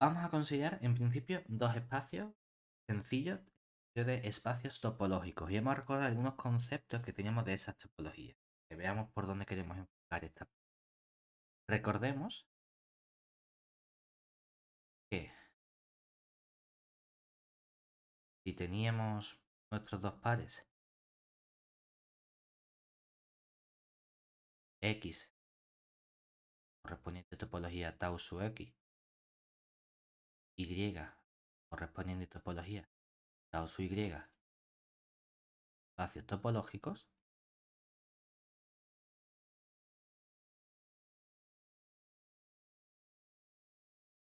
Vamos a considerar, en principio, dos espacios sencillos de espacios topológicos y vamos a recordar algunos conceptos que teníamos de esas topologías. Que veamos por dónde queremos enfocar esta. Recordemos que si teníamos nuestros dos pares X correspondiente a topología tau sub X, Y correspondiente a topología tau sub Y, espacios topológicos,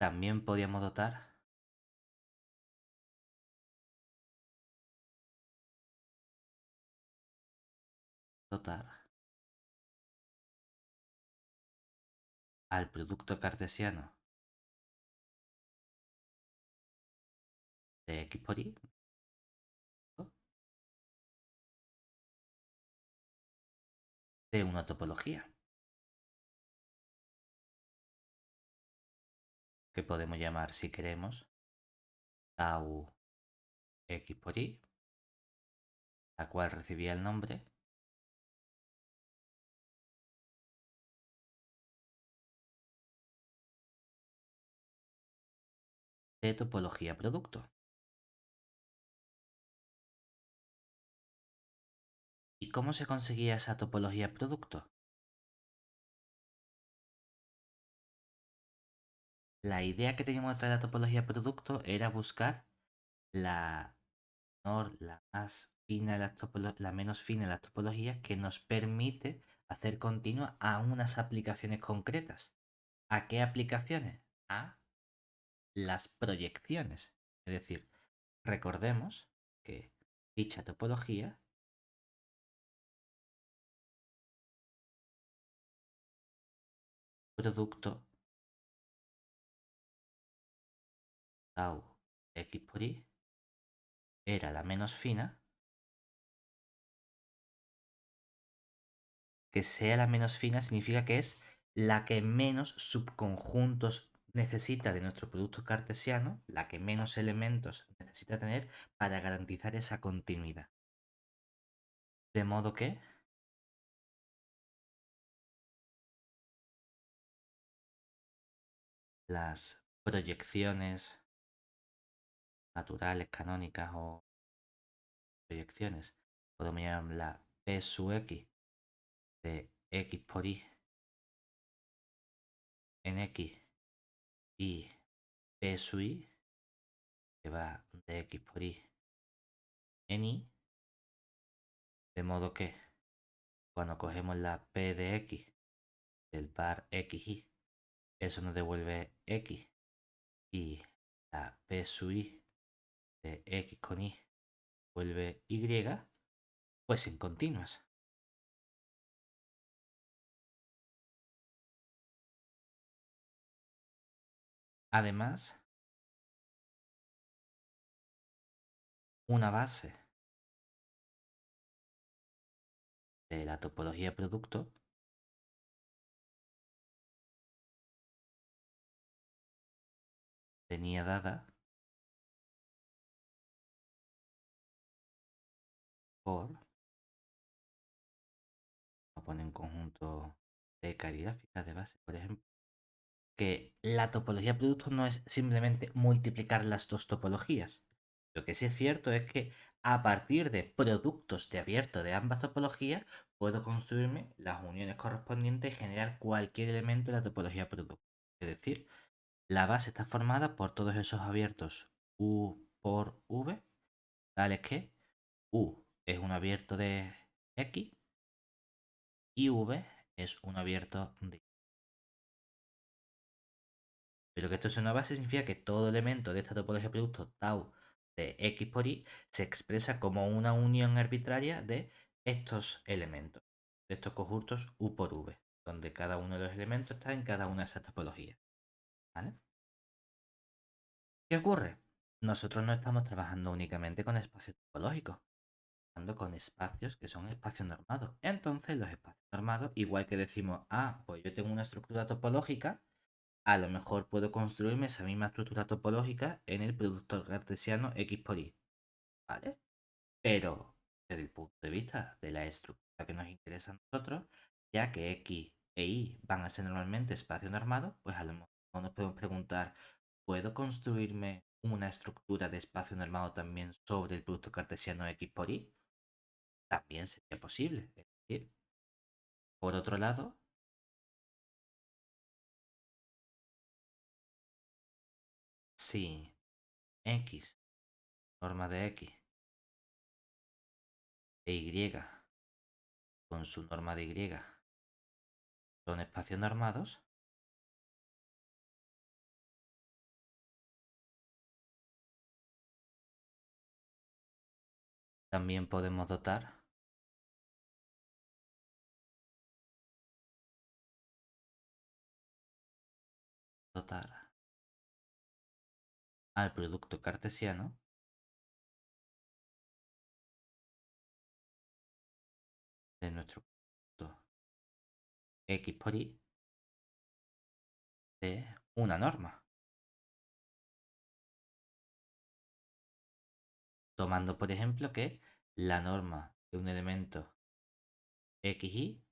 también podíamos dotar al producto cartesiano de X por Y, ¿no?, de una topología que podemos llamar, si queremos, tau X por Y, la cual recibía el nombre de topología producto. ¿Y cómo se conseguía esa topología producto? La idea que teníamos detrás de la topología producto era buscar la la más fina de la menos fina de las topologías que nos permite hacer continua a unas aplicaciones concretas. ¿A qué aplicaciones? A las proyecciones. Es decir, recordemos que dicha topología producto tau X por Y era la menos fina. Que sea la menos fina significa que es la que menos subconjuntos necesita de nuestro producto cartesiano, la que menos elementos necesita tener para garantizar esa continuidad. De modo que las proyecciones naturales, canónicas o proyecciones, podemos llamarla P sub X de X por Y en X y P sub Y que va de X por Y en Y, de modo que cuando cogemos la P de X del par XY, eso nos devuelve X y la P sub Y de X con Y vuelve Y, pues en continuas. Además, una base de la topología producto tenía dada por, vamos a poner un conjunto de caligráficas de base, por ejemplo, que la topología producto no es simplemente multiplicar las dos topologías. Lo que sí es cierto es que a partir de productos de abierto de ambas topologías, puedo construirme las uniones correspondientes y generar cualquier elemento de la topología producto. Es decir, la base está formada por todos esos abiertos U por V, tales que U es un abierto de X y V es un abierto de Y. Pero que esto es una base significa que todo elemento de esta topología de producto tau de X por Y se expresa como una unión arbitraria de estos elementos, de estos conjuntos U por V, donde cada uno de los elementos está en cada una de esas topologías. ¿Vale? ¿Qué ocurre? Nosotros no estamos trabajando únicamente con espacios topológicos, trabajando con espacios que son espacios normados. Entonces, los espacios normados, igual que decimos, pues yo tengo una estructura topológica, a lo mejor puedo construirme esa misma estructura topológica en el producto cartesiano X por Y, ¿vale? Pero desde el punto de vista de la estructura que nos interesa a nosotros, ya que X e Y van a ser normalmente espacios normados, pues a lo mejor nos podemos preguntar, ¿puedo construirme una estructura de espacio normado también sobre el producto cartesiano X por Y? También sería posible. Es decir, por otro lado, si X, norma de X, e Y con su norma de Y son espacios normados, también podemos dotar al producto cartesiano de nuestro producto X por Y de una norma. Tomando, por ejemplo, que la norma de un elemento XY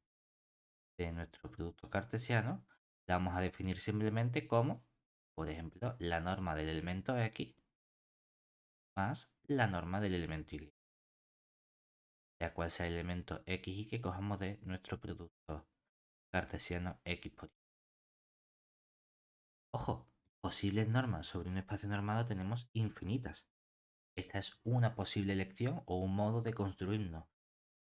de nuestro producto cartesiano la vamos a definir simplemente como, por ejemplo, la norma del elemento X más la norma del elemento Y, ya cual sea el elemento XY que cojamos de nuestro producto cartesiano X por Y. Ojo, posibles normas sobre un espacio normado tenemos infinitas. Esta es una posible elección o un modo de construirnos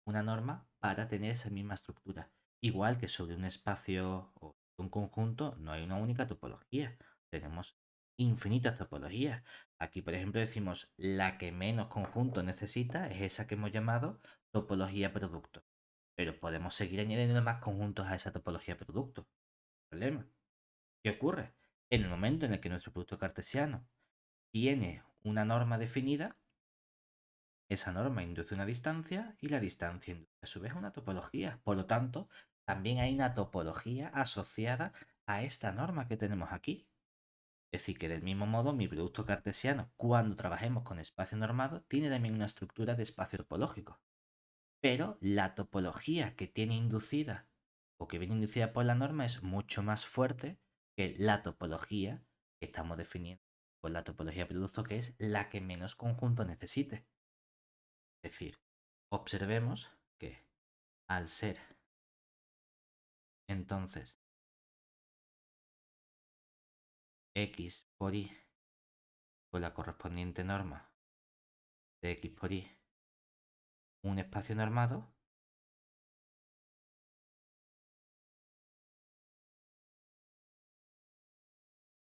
una norma para tener esa misma estructura. Igual que sobre un espacio o un conjunto no hay una única topología. Tenemos infinitas topologías. Aquí, por ejemplo, decimos la que menos conjunto necesita es esa que hemos llamado topología producto. Pero podemos seguir añadiendo más conjuntos a esa topología producto. ¿Problema? ¿Qué ocurre? En el momento en el que nuestro producto cartesiano tiene una norma definida, esa norma induce una distancia y la distancia induce a su vez una topología. Por lo tanto, también hay una topología asociada a esta norma que tenemos aquí. Es decir, que del mismo modo mi producto cartesiano, cuando trabajemos con espacio normado, tiene también una estructura de espacio topológico. Pero la topología que tiene inducida o que viene inducida por la norma es mucho más fuerte que la topología que estamos definiendo con la topología de producto, que es la que menos conjunto necesite. Es decir, observemos que al ser entonces X por Y con la correspondiente norma de X por Y un espacio normado,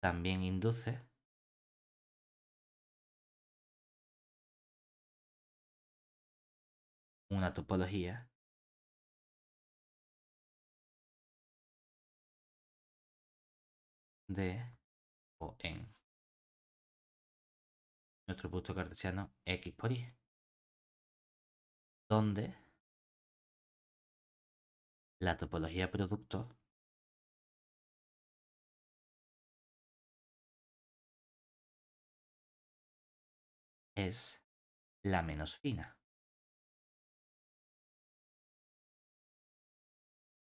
también induce una topología de o en nuestro punto cartesiano X por Y, donde la topología producto es la menos fina.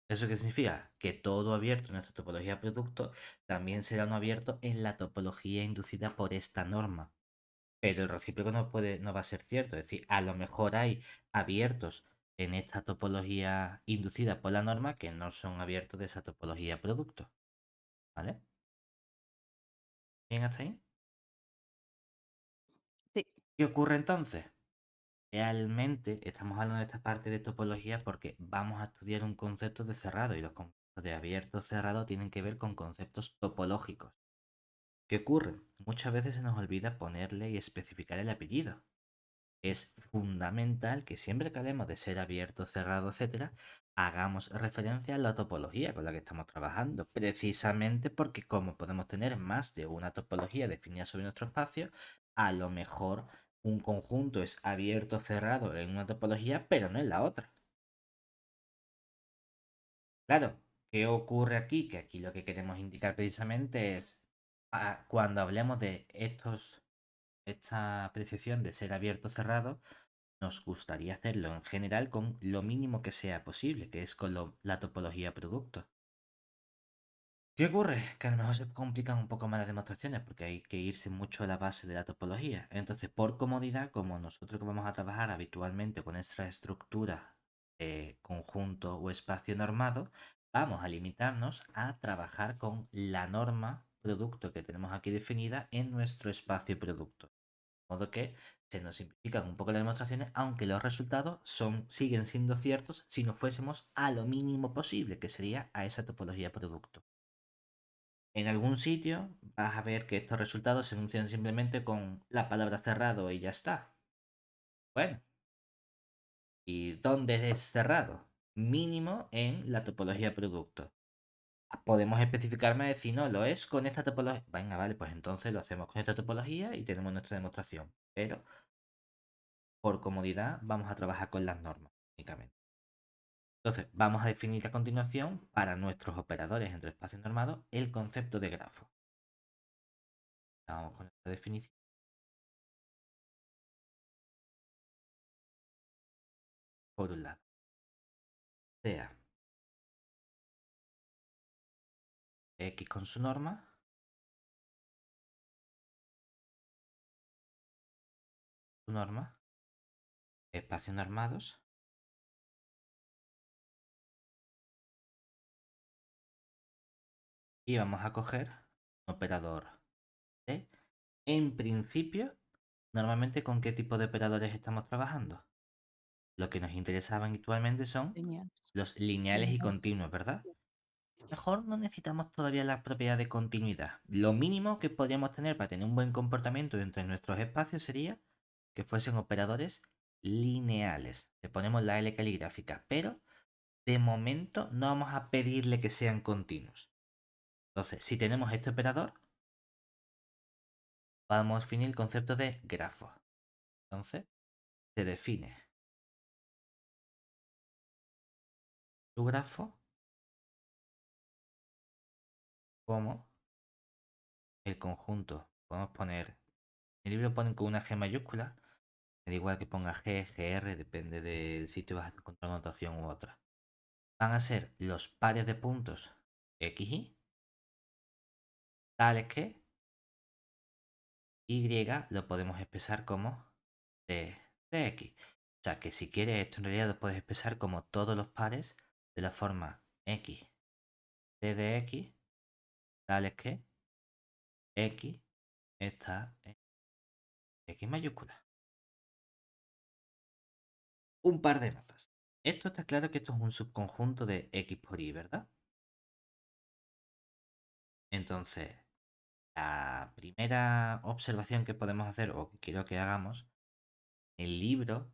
¿Eso qué significa? Que todo abierto en nuestra topología producto también será no abierto en la topología inducida por esta norma. Pero el recíproco no va a ser cierto. Es decir, a lo mejor hay abiertos en esta topología inducida por la norma que no son abiertos de esa topología producto. ¿Vale? ¿Bien hasta ahí? Sí. ¿Qué ocurre entonces? Realmente estamos hablando de esta parte de topología porque vamos a estudiar un concepto de cerrado y los conceptos de abierto cerrado tienen que ver con conceptos topológicos. ¿Qué ocurre? Muchas veces se nos olvida ponerle y especificar el apellido. Es fundamental que siempre que hablemos de ser abierto, cerrado, etcétera, hagamos referencia a la topología con la que estamos trabajando, precisamente porque como podemos tener más de una topología definida sobre nuestro espacio, a lo mejor un conjunto es abierto, cerrado en una topología, pero no en la otra. Claro, ¿Qué ocurre aquí? Que aquí lo que queremos indicar precisamente es cuando hablemos de esta apreciación de ser abierto o cerrado, nos gustaría hacerlo en general con lo mínimo que sea posible, que es con la topología producto. ¿Qué ocurre? Que a lo mejor se complican un poco más las demostraciones porque hay que irse mucho a la base de la topología. Entonces, por comodidad, como nosotros que vamos a trabajar habitualmente con esta estructura de conjunto o espacio normado, vamos a limitarnos a trabajar con la norma producto que tenemos aquí definida en nuestro espacio producto. De modo que se nos simplifican un poco las demostraciones, aunque los resultados siguen siendo ciertos si nos fuésemos a lo mínimo posible, que sería a esa topología producto. En algún sitio vas a ver que estos resultados se enuncian simplemente con la palabra cerrado y ya está. Bueno, ¿y dónde es cerrado? Mínimo en la topología producto. Podemos especificarme decir, no, lo es con esta topología. Venga, vale, pues entonces lo hacemos con esta topología y tenemos nuestra demostración. Pero por comodidad vamos a trabajar con las normas únicamente. Entonces, vamos a definir a continuación para nuestros operadores entre espacios normados el concepto de grafo. Vamos con esta definición. Por un lado, sea X con su norma, espacios normados, y vamos a coger un operador T. En principio, normalmente, ¿con qué tipo de operadores estamos trabajando? Lo que nos interesaba habitualmente son Genial, los lineales y genial. continuos, ¿verdad? Mejor no necesitamos todavía la propiedad de continuidad. Lo mínimo que podríamos tener para tener un buen comportamiento entre nuestros espacios sería que fuesen operadores lineales. Le ponemos la L caligráfica, pero de momento no vamos a pedirle que sean continuos. Entonces, si tenemos este operador, podemos definir el concepto de grafo. Entonces, se define su grafo como el conjunto. Podemos poner, en el libro ponen con una G mayúscula, me da igual que ponga G, GR, depende del sitio, vas a encontrar una notación u otra. Van a ser los pares de puntos X, Y, tales que Y lo podemos expresar como Tx. O sea que si quieres esto en realidad lo puedes expresar como todos los pares de la forma X, T de X, tales que X está en X mayúscula. Un par de notas. Esto está claro que esto es un subconjunto de X por Y, ¿verdad? Entonces, la primera observación que podemos hacer, o que quiero que hagamos, el libro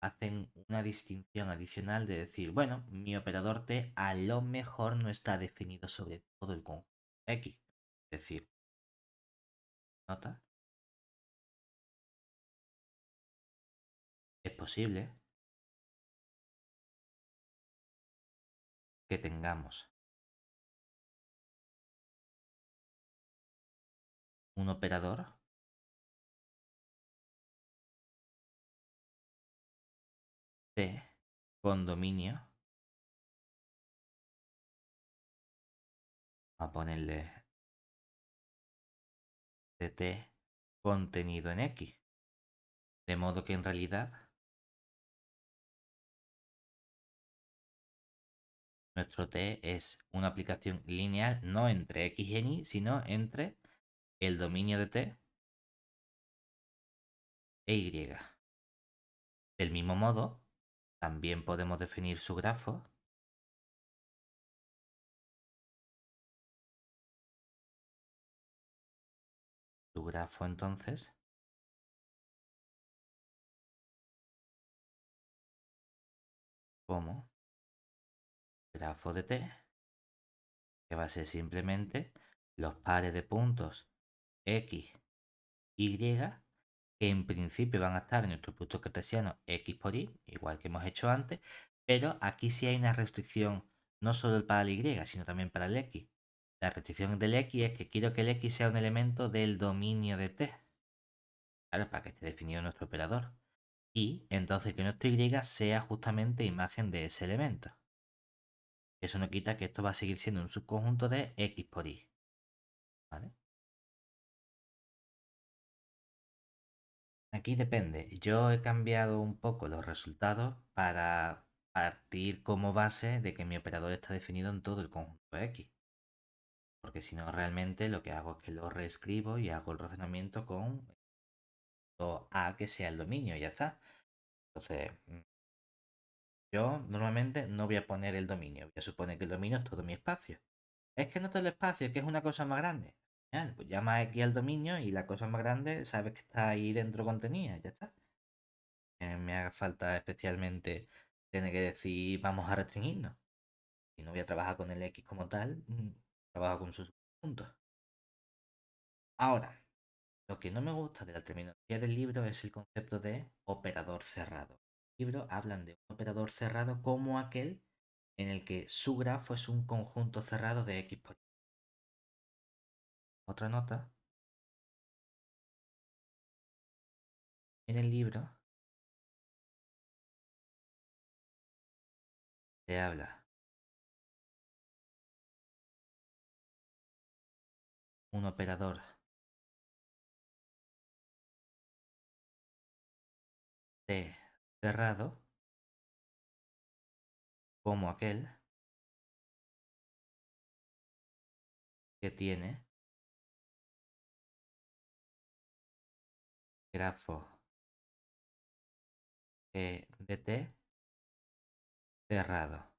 hacen una distinción adicional de decir, bueno, mi operador T a lo mejor no está definido sobre todo el conjunto X. Es decir, nota, es posible que tengamos un operador T con dominio, a ponerle de T contenido en X. De modo que en realidad nuestro T es una aplicación lineal no entre X y Y, sino entre el dominio de T e Y. Del mismo modo, también podemos definir su grafo entonces, como grafo de T, que va a ser simplemente los pares de puntos X, Y, que en principio van a estar en nuestro producto cartesiano X por Y, igual que hemos hecho antes, pero aquí sí hay una restricción no solo para el Y, sino también para el X. La restricción del X es que quiero que el X sea un elemento del dominio de T. Claro, para que esté definido nuestro operador. Y entonces que nuestro Y sea justamente imagen de ese elemento. Eso no quita que esto va a seguir siendo un subconjunto de X por Y. ¿Vale? Aquí depende. Yo he cambiado un poco los resultados para partir como base de que mi operador está definido en todo el conjunto X. Porque si no, realmente lo que hago es que lo reescribo y hago el razonamiento con A que sea el dominio y ya está. Entonces, yo normalmente no voy a poner el dominio. Voy a suponer que el dominio es todo mi espacio. Es que no todo el espacio, que es una cosa más grande. Genial, pues llama aquí al dominio y la cosa más grande sabes que está ahí dentro contenida, ya está. Me haga falta especialmente tener que decir vamos a restringirnos. Si no voy a trabajar con el X como tal, trabajo con sus puntos. Ahora, lo que no me gusta de la terminología del libro es el concepto de operador cerrado. En el libro hablan de un operador cerrado como aquel en el que su grafo es un conjunto cerrado de X por Y. Otra nota, en el libro se habla un operador T cerrado como aquel que tiene grafo de T cerrado.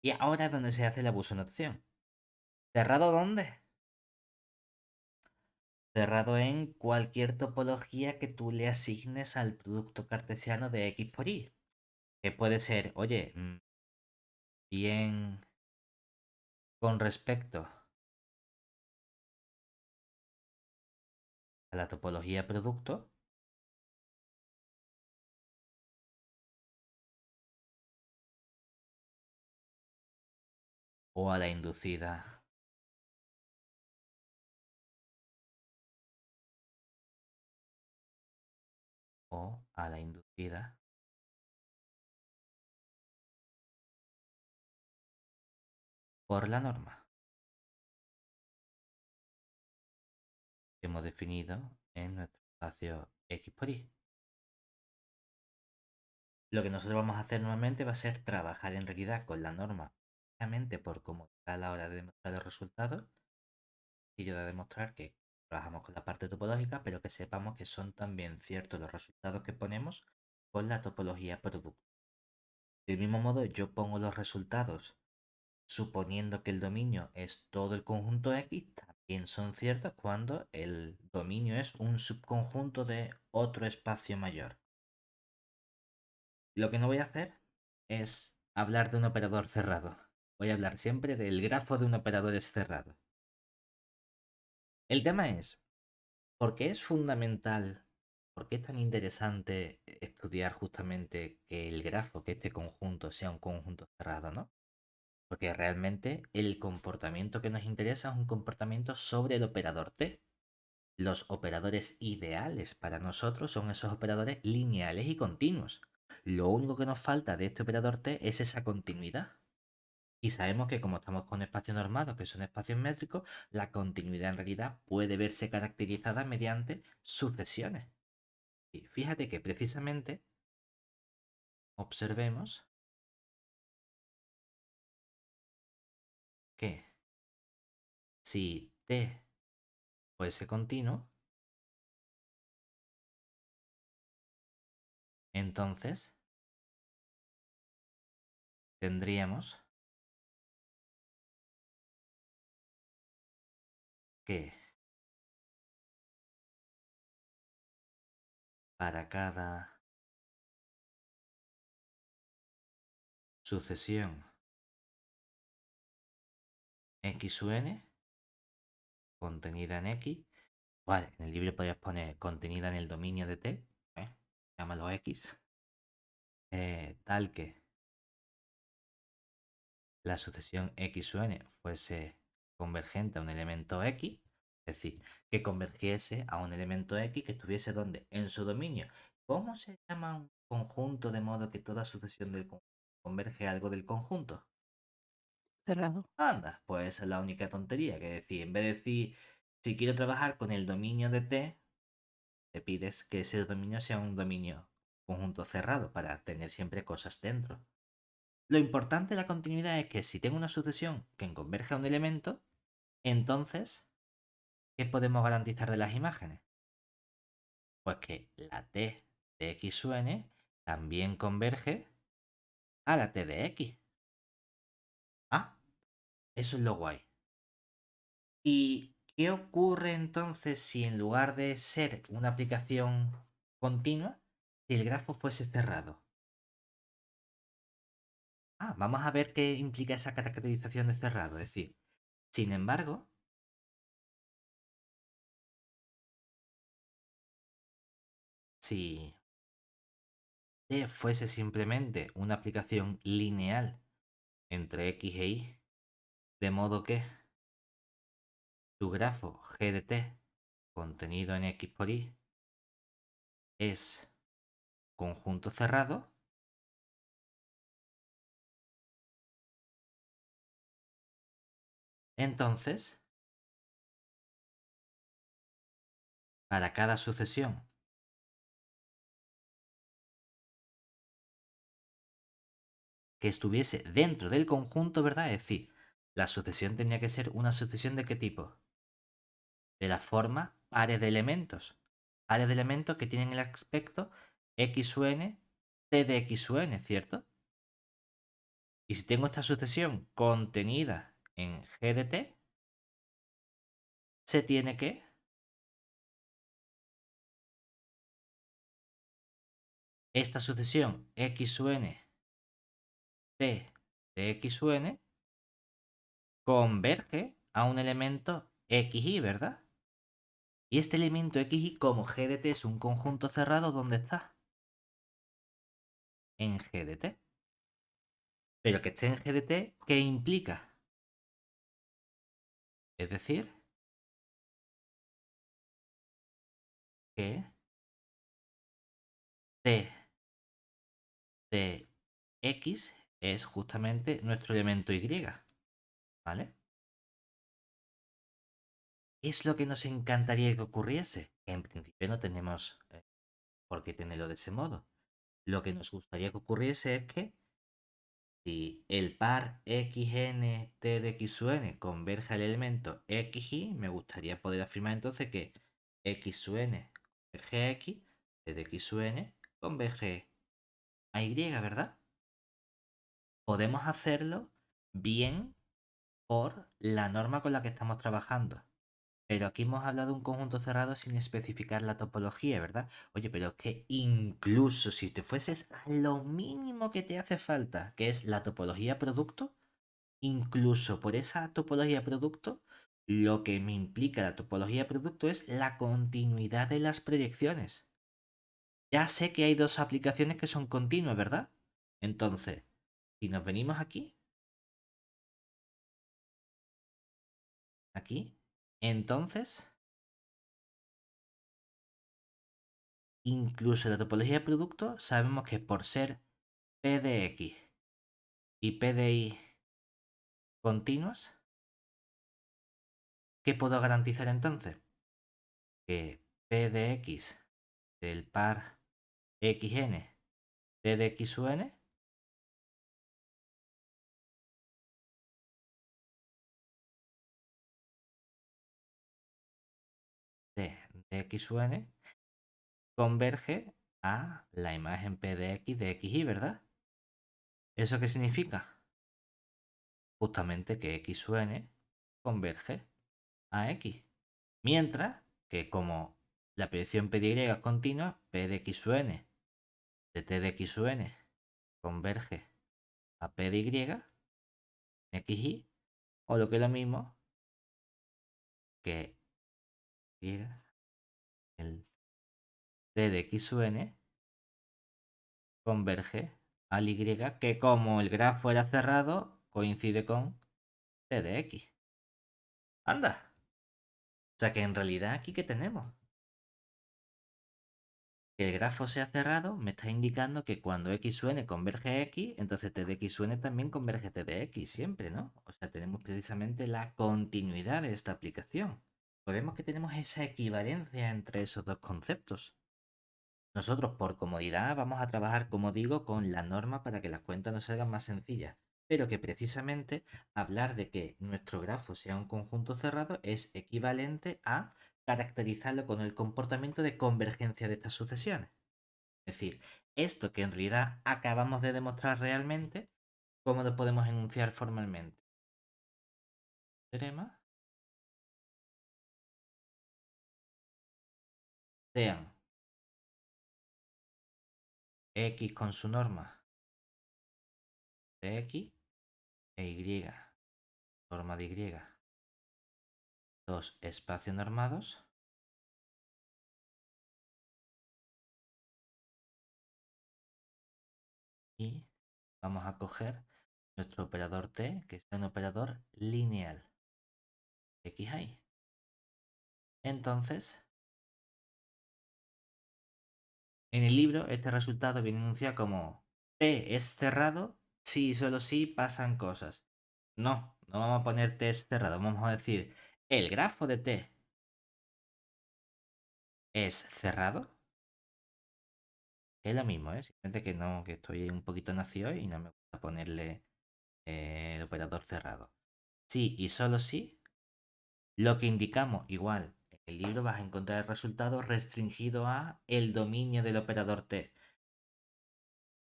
Y ahora es donde se hace el abuso de notación. ¿Cerrado dónde? Cerrado en cualquier topología que tú le asignes al producto cartesiano de X por Y. Que puede ser, oye, bien con respecto a la topología producto o a la inducida o a la inducida por la norma que hemos definido en nuestro espacio X por Y. Lo que nosotros vamos a hacer nuevamente va a ser trabajar en realidad con la norma, precisamente por comodidad a la hora de demostrar los resultados, y yo de demostrar que trabajamos con la parte topológica, pero que sepamos que son también ciertos los resultados que ponemos con la topología producto. Del mismo modo, yo pongo los resultados suponiendo que el dominio es todo el conjunto X, también son ciertos cuando el dominio es un subconjunto de otro espacio mayor. Lo que no voy a hacer es hablar de un operador cerrado. Voy a hablar siempre del grafo de un operador cerrado. El tema es, ¿por qué es fundamental, por qué es tan interesante estudiar justamente que el grafo, que este conjunto sea un conjunto cerrado, ¿no? Porque realmente el comportamiento que nos interesa es un comportamiento sobre el operador T. Los operadores ideales para nosotros son esos operadores lineales y continuos. Lo único que nos falta de este operador T es esa continuidad. Y sabemos que como estamos con espacios normados, que son espacios métricos, la continuidad en realidad puede verse caracterizada mediante sucesiones. Y fíjate que precisamente observemos que si T fuese continuo, entonces tendríamos que para cada sucesión x sub n contenida en x, vale, en el libro podrías poner contenida en el dominio de t, ¿eh? Llámalo x, tal que la sucesión x u n fuese convergente a un elemento x, es decir, que convergiese a un elemento x que estuviese donde en su dominio. ¿Cómo se llama un conjunto de modo que toda sucesión del conjunto converge a algo del conjunto? Cerrado. Anda, pues esa es la única tontería que decir. En vez de decir, si quiero trabajar con el dominio de T, te pides que ese dominio sea un dominio conjunto cerrado para tener siempre cosas dentro. Lo importante de la continuidad es que si tengo una sucesión que converge a un elemento, entonces, ¿qué podemos garantizar de las imágenes? Pues que la T de x u n también converge a la T de x. Ah, eso es lo guay. ¿Y qué ocurre entonces si en lugar de ser una aplicación continua, si el grafo fuese cerrado? Ah, vamos a ver qué implica esa caracterización de cerrado. Es decir, sin embargo, si T fuese simplemente una aplicación lineal entre x e y, de modo que tu grafo g de t contenido en x por y es conjunto cerrado, entonces, para cada sucesión que estuviese dentro del conjunto, ¿verdad? Es decir, la sucesión tenía que ser una sucesión de qué tipo? De la forma pares de elementos. Pares de elementos que tienen el aspecto x u n, t de x u n, ¿cierto? Y si tengo esta sucesión contenida en g de t, se tiene que esta sucesión x u n, t de x u n, converge a un elemento xy, ¿verdad? Y este elemento xy, como g de t es un conjunto cerrado, ¿dónde está? En g de t. Pero que esté en g de t, ¿qué implica? Es decir, que t de x es justamente nuestro elemento y, ¿vale? ¿Qué es lo que nos encantaría que ocurriese? En principio no tenemos por qué tenerlo de ese modo. Lo que nos gustaría que ocurriese es que si el par xn t de x u n converge al elemento xy, me gustaría poder afirmar entonces que x u n converge a x, t de x u n converge a y, ¿verdad? Podemos hacerlo bien por la norma con la que estamos trabajando. Pero aquí hemos hablado de un conjunto cerrado sin especificar la topología, ¿verdad? Oye, pero es que incluso si te fueses a lo mínimo que te hace falta, que es la topología producto, incluso por esa topología producto, lo que me implica la topología producto es la continuidad de las proyecciones. Ya sé que hay dos aplicaciones que son continuas, ¿verdad? Entonces, si nos venimos aquí, entonces, incluso la topología de producto, sabemos que por ser P de X y P de Y continuas, ¿qué puedo garantizar entonces? Que P de X del par XN T de X u n T de X u n converge a la imagen P de X de XY, ¿verdad? ¿Eso qué significa? Justamente que X u n converge a X. Mientras que como la proyección P de Y es continua, P de X u n de T de X u n converge a P de Y, XY, o lo que es lo mismo que Y, el T de X u n converge al Y, que como el grafo era cerrado, coincide con t de x. Anda. O sea que en realidad aquí ¿qué tenemos? Que el grafo sea cerrado me está indicando que cuando xn converge a x, entonces t de xn también converge a t de x siempre, ¿no? O sea, tenemos precisamente la continuidad de esta aplicación. Podemos que tenemos esa equivalencia entre esos dos conceptos. Nosotros, por comodidad, vamos a trabajar, como digo, con la norma para que las cuentas nos salgan más sencillas. Pero que precisamente hablar de que nuestro grafo sea un conjunto cerrado es equivalente a caracterizarlo con el comportamiento de convergencia de estas sucesiones. Es decir, esto que en realidad acabamos de demostrar realmente, ¿cómo lo podemos enunciar formalmente? Teorema sean x con su norma de x e y, norma de y, dos espacios normados y vamos a coger nuestro operador t, que es un operador lineal. Xi. Entonces, en el libro este resultado viene enunciado como t es cerrado si y solo si pasan cosas. No, no vamos a poner t es cerrado, vamos a decir el grafo de t es cerrado. Es lo mismo, ¿eh? Simplemente que no, que estoy un poquito nacido y no me gusta ponerle el operador cerrado. Sí y solo si, lo que indicamos igual. En el libro vas a encontrar el resultado restringido a el dominio del operador t.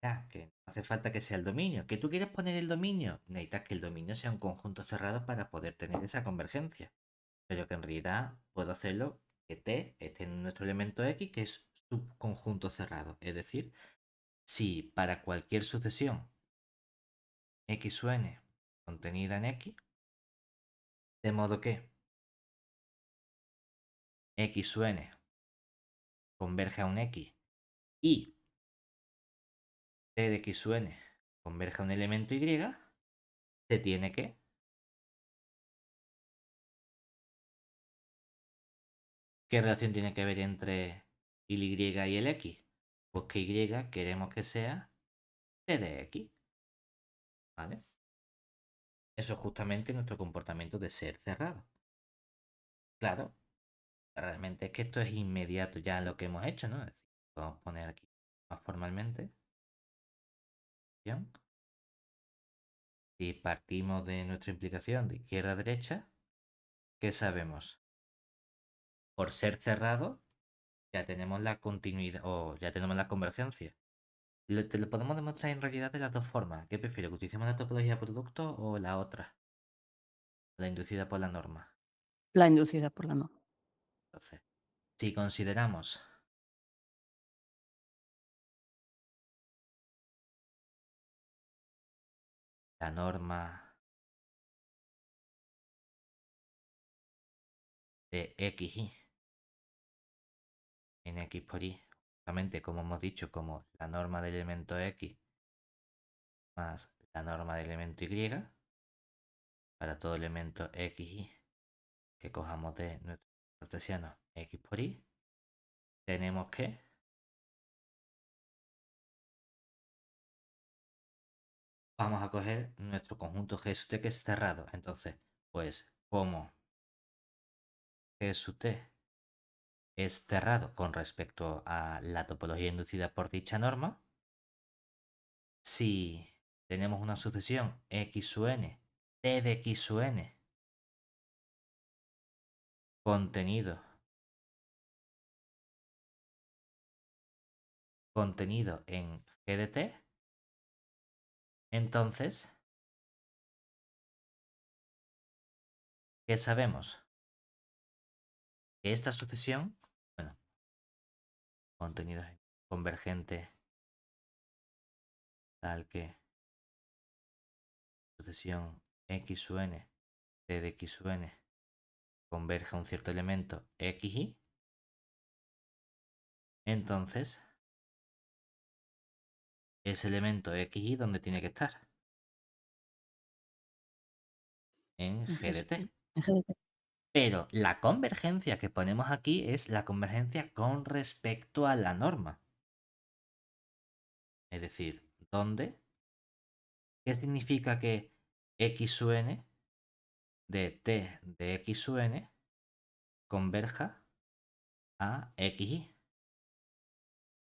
Ya, que no hace falta que sea el dominio. ¿Que tú quieres poner el dominio? Necesitas que el dominio sea un conjunto cerrado para poder tener esa convergencia. Pero que en realidad puedo hacerlo que t esté en nuestro elemento x, que es subconjunto cerrado. Es decir, si para cualquier sucesión x o n contenida en x, de modo que x o n converge a un x y t de x o n converge a un elemento y, se tiene que. ¿Qué relación tiene que haber entre el y y el x? Pues que y queremos que sea t de x, ¿vale? Eso es justamente nuestro comportamiento de ser cerrado. Claro, realmente es que esto es inmediato ya lo que hemos hecho, ¿no? Es decir, vamos a poner aquí más formalmente. ¿Bien? Si partimos de nuestra implicación de izquierda a derecha, ¿qué sabemos? Por ser cerrado, ya tenemos la continuidad o ya tenemos la convergencia. Te lo podemos demostrar en realidad de las dos formas. ¿Qué prefiero? ¿Que utilicemos la topología de producto o la otra? La inducida por la norma. La inducida por la norma. Entonces, si consideramos la norma de xy en x por y, justamente como hemos dicho, como la norma del elemento x más la norma del elemento y, para todo elemento xy que cojamos de nuestro cartesiano x por y, tenemos que vamos a coger nuestro conjunto G sub t que es cerrado. Entonces, pues como G sub t es cerrado con respecto a la topología inducida por dicha norma, si tenemos una sucesión x sub n, t de x sub n contenido en G de t, entonces, ¿qué sabemos? Que esta sucesión, bueno, contenido convergente tal que sucesión x sub n, t de x sub n converge a un cierto elemento xy, entonces ese elemento xy donde tiene que estar. en GDT. En GDT. Pero la convergencia que ponemos aquí es la convergencia con respecto a la norma. Es decir, ¿dónde? ¿Qué significa que x sub n de t de x sub n converja a xy?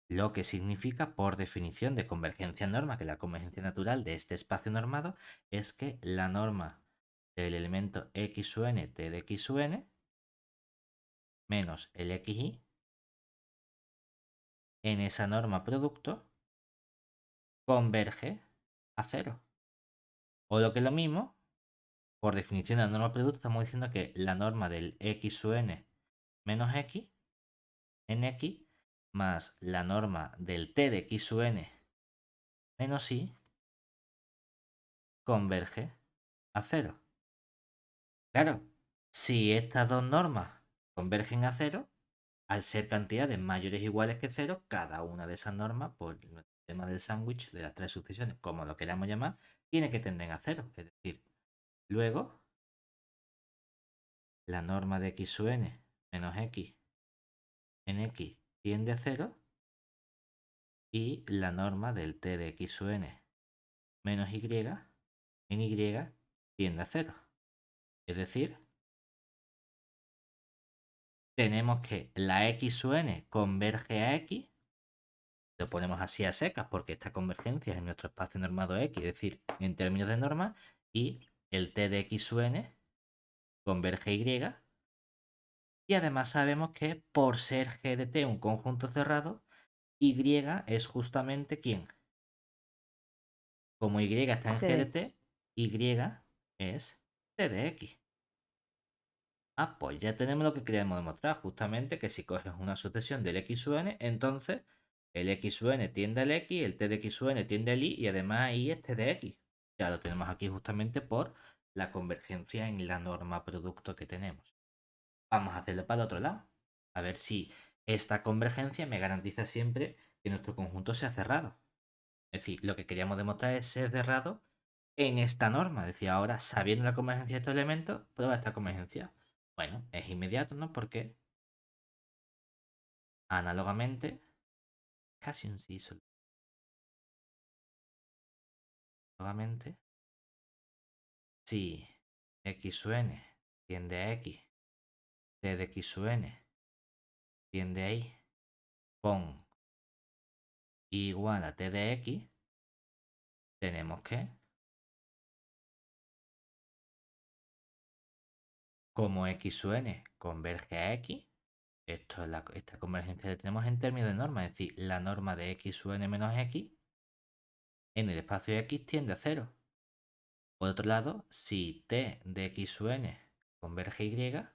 Lo que significa, por definición de convergencia norma, que la convergencia natural de este espacio normado es que la norma del elemento x sub n t de x sub n menos el xy en esa norma producto converge a cero. O lo que es lo mismo, por definición de la norma producto, estamos diciendo que la norma del x sub n menos x en x más la norma del t de x sub n menos y converge a cero. Claro, si estas dos normas convergen a cero, al ser cantidades mayores o iguales que cero, cada una de esas normas, por el tema del sándwich de las tres sucesiones, como lo queramos llamar, tiene que tender a cero. Es decir, luego la norma de x sub n menos x en x tiende a cero y la norma del t de x sub n menos y en y tiende a cero. Es decir, tenemos que la x sub n converge a x, lo ponemos así a secas porque esta convergencia es en nuestro espacio normado x, es decir, en términos de norma, y el t de x sub n converge a y, y además sabemos que por ser g de t un conjunto cerrado, y es justamente ¿quién? Como y está en g de t, TDX. y es t de x. Ah, pues ya tenemos lo que queríamos demostrar, justamente que si coges una sucesión del x sub n, entonces el x sub n tiende al x, el t de x sub n tiende al y, y además y es t de x. Ya lo tenemos aquí justamente por la convergencia en la norma producto que tenemos. Vamos a hacerlo para el otro lado. A ver si esta convergencia me garantiza siempre que nuestro conjunto sea cerrado. Es decir, lo que queríamos demostrar es ser cerrado en esta norma. Es decir, ahora sabiendo la convergencia de estos elementos, prueba esta convergencia. Bueno, es inmediato, ¿no? Porque análogamente, casi un sí solo. Análogamente, si x sub n tiende a x, t de x sub n tiende a y, con y igual a t de x, tenemos que, como x sub n converge a x, esta convergencia la tenemos en términos de norma, es decir, la norma de x sub n menos x en el espacio x tiende a cero. Por otro lado, si t de x sub n converge a y,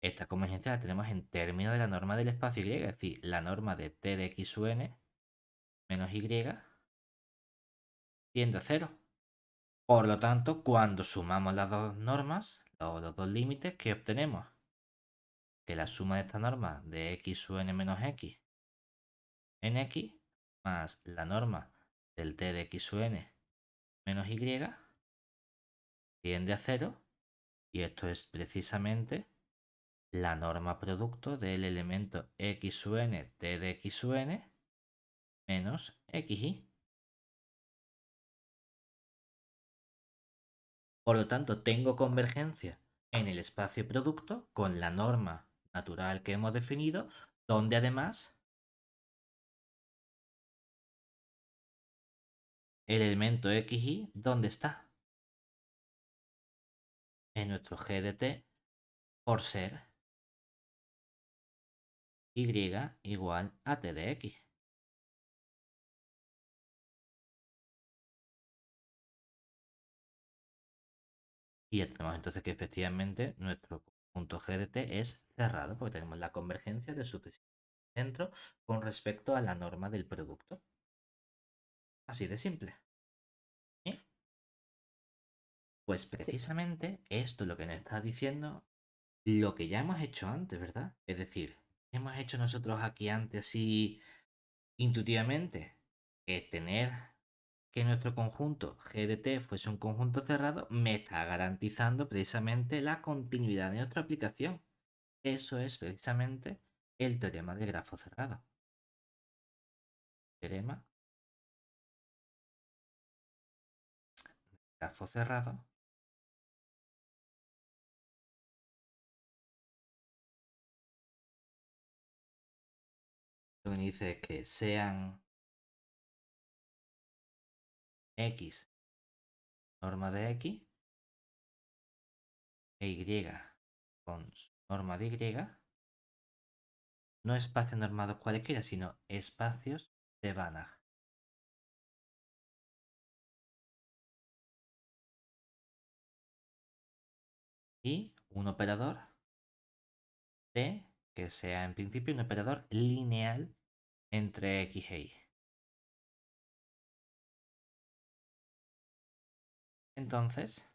esta convergencia la tenemos en términos de la norma del espacio y, es decir, la norma de t de x sub n menos y tiende a cero. Por lo tanto, cuando sumamos las dos normas, los dos límites, ¿qué obtenemos? Que la suma de esta norma de x sub n menos x en x más la norma del t de x sub n menos y tiende a cero, y esto es precisamente la norma producto del elemento x sub n t de x sub n menos xy. Por lo tanto, tengo convergencia en el espacio producto con la norma natural que hemos definido, donde además el elemento xy, ¿dónde está? En nuestro g de t, por ser y igual a t de x. Y ya tenemos entonces que efectivamente nuestro conjunto g de t es cerrado porque tenemos la convergencia de sucesión dentro con respecto a la norma del producto. Así de simple. ¿Sí? Pues Sí. precisamente esto es lo que nos está diciendo lo que ya hemos hecho antes, ¿verdad? Es decir, hemos hecho nosotros aquí antes así intuitivamente que tener que nuestro conjunto G de T fuese un conjunto cerrado me está garantizando precisamente la continuidad de nuestra aplicación. Eso es precisamente el teorema del grafo cerrado. Teorema del grafo cerrado. Lo que dice es que sean X norma de X e Y con su norma de Y, no espacios normados cualquiera, sino espacios de Banach. Y un operador T que sea en principio un operador lineal entre X e Y. Entonces,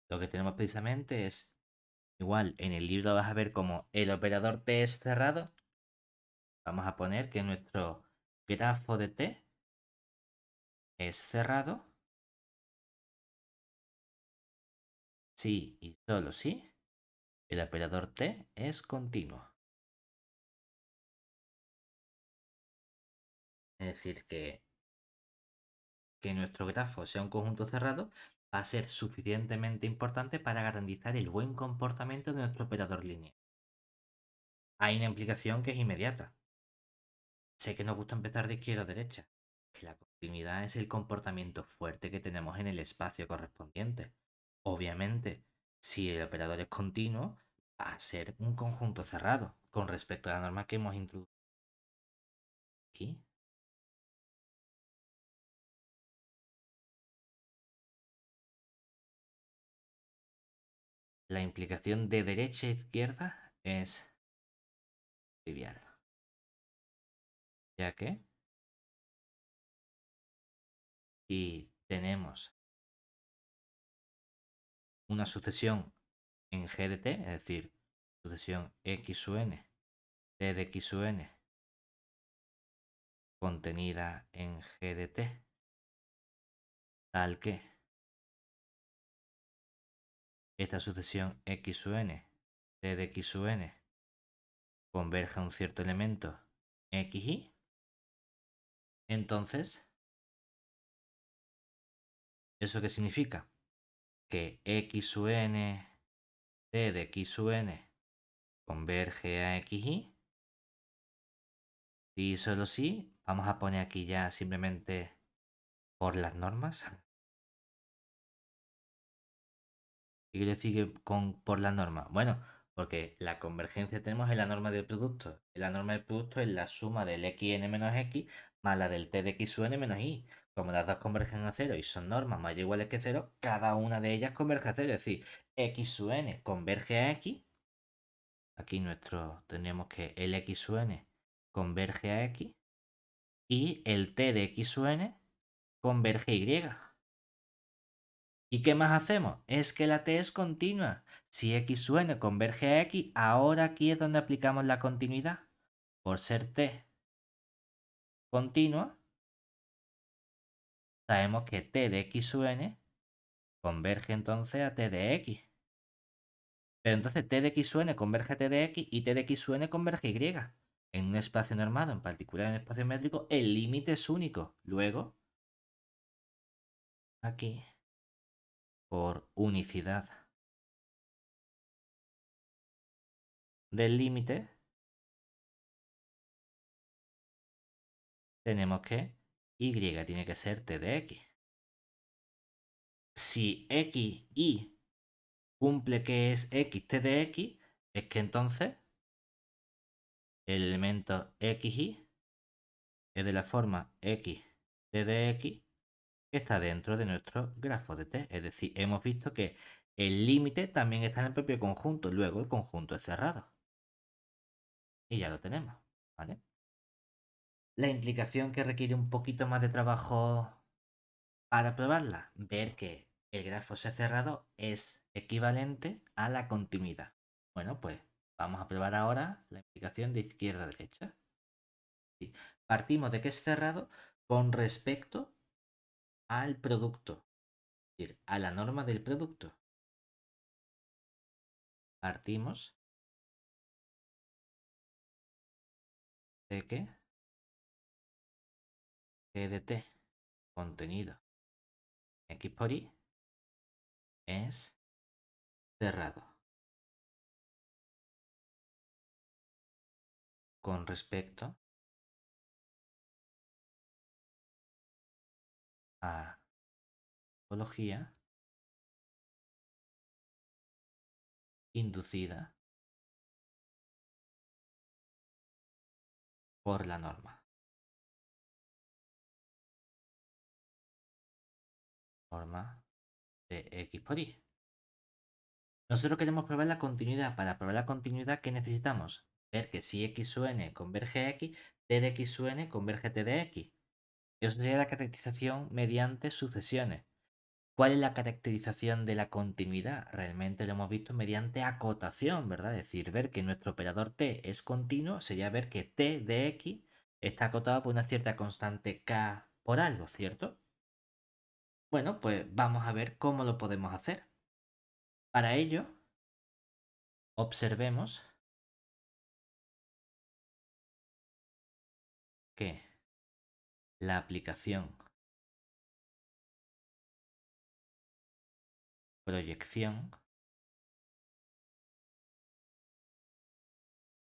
lo que tenemos precisamente es, igual en el libro vas a ver como el operador T es cerrado. Vamos a poner que nuestro grafo de T es cerrado si y solo si el operador T es continuo. Es decir, que nuestro grafo sea un conjunto cerrado va a ser suficientemente importante para garantizar el buen comportamiento de nuestro operador lineal. Hay una implicación que es inmediata. Sé que nos gusta empezar de izquierda a derecha, que la continuidad es el comportamiento fuerte que tenemos en el espacio correspondiente. Obviamente, si el operador es continuo, va a ser un conjunto cerrado con respecto a la norma que hemos introducido aquí. La implicación de derecha a izquierda es trivial, ya que si tenemos una sucesión en G de T, es decir, sucesión X sub n, T de X sub n, contenida en G de T, tal que esta sucesión X sub n, T de X sub n, converge a un cierto elemento XY, entonces, ¿eso qué significa? Que X sub n, T de X sub n, converge a XY. Si solo sí, vamos a poner aquí ya simplemente por las normas. ¿Qué quiere decir por la norma? Bueno, porque la convergencia tenemos en la norma del producto. La norma del producto es la suma del xn menos x más la del t de x sub n menos y. Como las dos convergen a cero y son normas mayor o iguales que cero, cada una de ellas converge a cero. Es decir, x sub n converge a x. Aquí tendríamos que el x sub n converge a x. Y el t de x sub n converge a y. ¿Y qué más hacemos? Es que la t es continua. Si x sub n converge a x, ahora aquí es donde aplicamos la continuidad. Por ser t continua, sabemos que t de x sub n converge entonces a t de x. Pero entonces t de x sub n converge a t de x y t de x sub n converge a y. En un espacio normado, en particular en el espacio métrico, el límite es único. Luego, aquí, por unicidad del límite, tenemos que y tiene que ser t de x. Si x y cumple que es x t de x, es que entonces el elemento xy es de la forma x t de x que está dentro de nuestro grafo de t. Es decir, hemos visto que el límite también está en el propio conjunto, luego el conjunto es cerrado. Y ya lo tenemos, ¿vale? La implicación que requiere un poquito más de trabajo para probarla, ver que el grafo sea cerrado es equivalente a la continuidad. Bueno, pues vamos a probar ahora la implicación de izquierda a derecha. Sí. Partimos de que es cerrado con respecto al producto, es decir, a la norma del producto. Partimos de que G de T contenido X por Y es cerrado con respecto a topología inducida por la norma. Norma de X por Y. Nosotros queremos probar la continuidad. Para probar la continuidad, ¿qué necesitamos? Ver que si X sub n converge a X, T de X sub n converge a T de X. Eso sería la caracterización mediante sucesiones. ¿Cuál es la caracterización de la continuidad? Realmente lo hemos visto mediante acotación, ¿verdad? Es decir, ver que nuestro operador t es continuo sería ver que t de x está acotado por una cierta constante k por algo, ¿cierto? Bueno, pues vamos a ver cómo lo podemos hacer. Para ello, observemos que la aplicación proyección,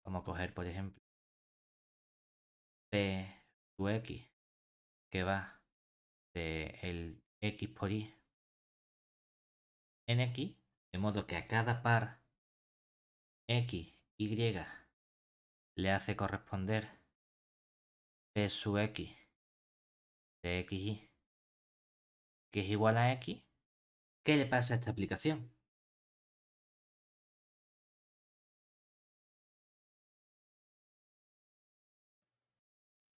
vamos a coger por ejemplo p sub x que va de el x por y en x, de modo que a cada par x, y le hace corresponder p sub x de xy, que es igual a x. ¿Qué le pasa a esta aplicación?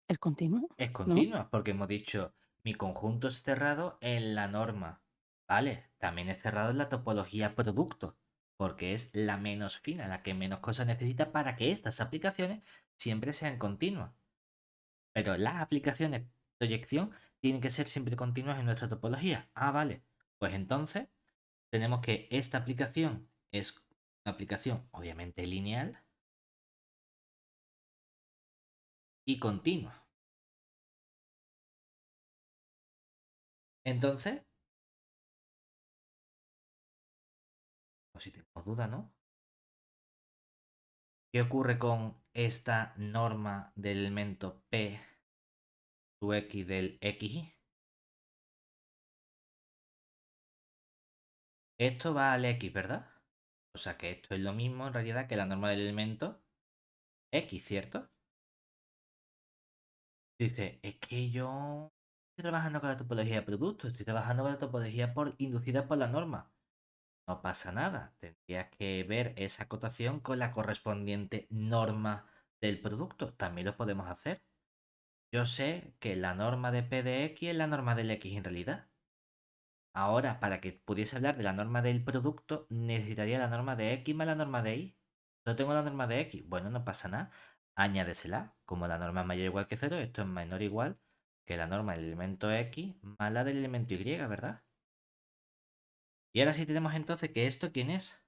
Es continuo, Es ¿no? continua, porque hemos dicho mi conjunto es cerrado en la norma. Vale, también es cerrado en la topología producto, porque es la menos fina, la que menos cosas necesita para que estas aplicaciones siempre sean continuas. Pero las aplicaciones proyección tienen que ser siempre continuas en nuestra topología. Ah, vale. Pues entonces tenemos que esta aplicación es una aplicación obviamente lineal y continua. Entonces, o si tenemos duda, ¿no? ¿Qué ocurre con esta norma del elemento P sub X del XY? Esto va al X, ¿verdad? O sea que esto es lo mismo en realidad que la norma del elemento X, ¿cierto? Dice, es que yo estoy trabajando con la topología de producto, estoy trabajando con la topología inducida por la norma. No pasa nada, tendrías que ver esa acotación con la correspondiente norma del producto. También lo podemos hacer. Yo sé que la norma de P de X es la norma del X en realidad. Ahora, para que pudiese hablar de la norma del producto, necesitaría la norma de X más la norma de Y. Yo tengo la norma de X. Bueno, no pasa nada. Añádesela. Como la norma es mayor o igual que cero, esto es menor o igual que la norma del elemento X más la del elemento Y, ¿verdad? Y ahora sí tenemos entonces que esto, ¿quién es?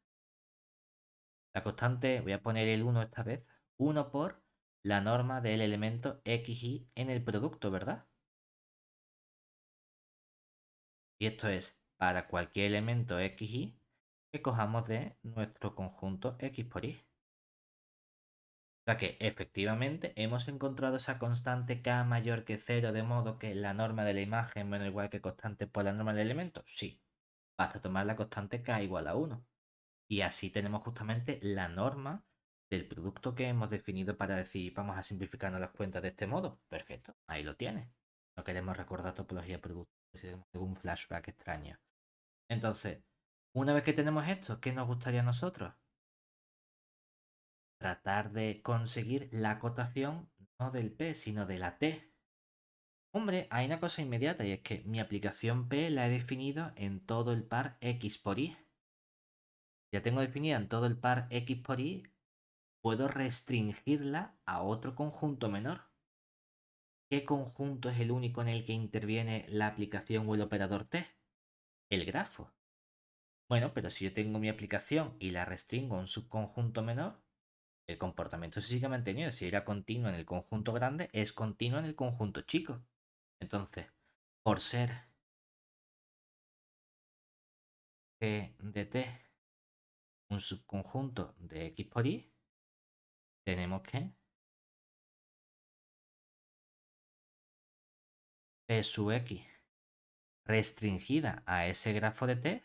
La constante, voy a poner el 1 esta vez. 1 por la norma del elemento XY en el producto, ¿verdad? Y esto es para cualquier elemento XY que cojamos de nuestro conjunto X por Y. O sea que efectivamente hemos encontrado esa constante K mayor que cero, de modo que la norma de la imagen menos igual que constante por la norma del elemento. Sí, basta tomar la constante K igual a 1. Y así tenemos justamente la norma del producto que hemos definido para decir vamos a simplificarnos las cuentas de este modo. Perfecto, ahí lo tienes. No queremos recordar topología de producto, si tenemos algún flashback extraño. Entonces, una vez que tenemos esto, ¿qué nos gustaría a nosotros? Tratar de conseguir la acotación no del P, sino de la T. Hombre, hay una cosa inmediata y es que mi aplicación P la he definido en todo el par X por Y. Ya tengo definida en todo el par X por Y, puedo restringirla a otro conjunto menor. ¿qué conjunto es el único en el que interviene la aplicación o el operador t? El grafo. Bueno, pero si yo tengo mi aplicación y la restringo a un subconjunto menor, el comportamiento se sigue manteniendo. Si era continua en el conjunto grande, es continua en el conjunto chico. Entonces, por ser g de t un subconjunto de x por y, tenemos que p sub x restringida a ese grafo de t,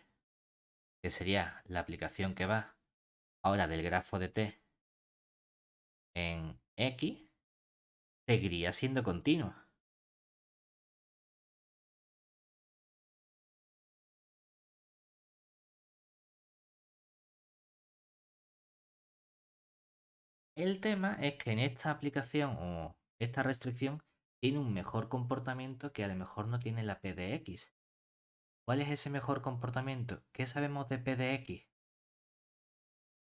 que sería la aplicación que va ahora del grafo de t en x, seguiría siendo continua. El tema es que en esta aplicación o esta restricción tiene un mejor comportamiento que a lo mejor no tiene la p de x. ¿Cuál es ese mejor comportamiento? ¿Qué sabemos de p de x?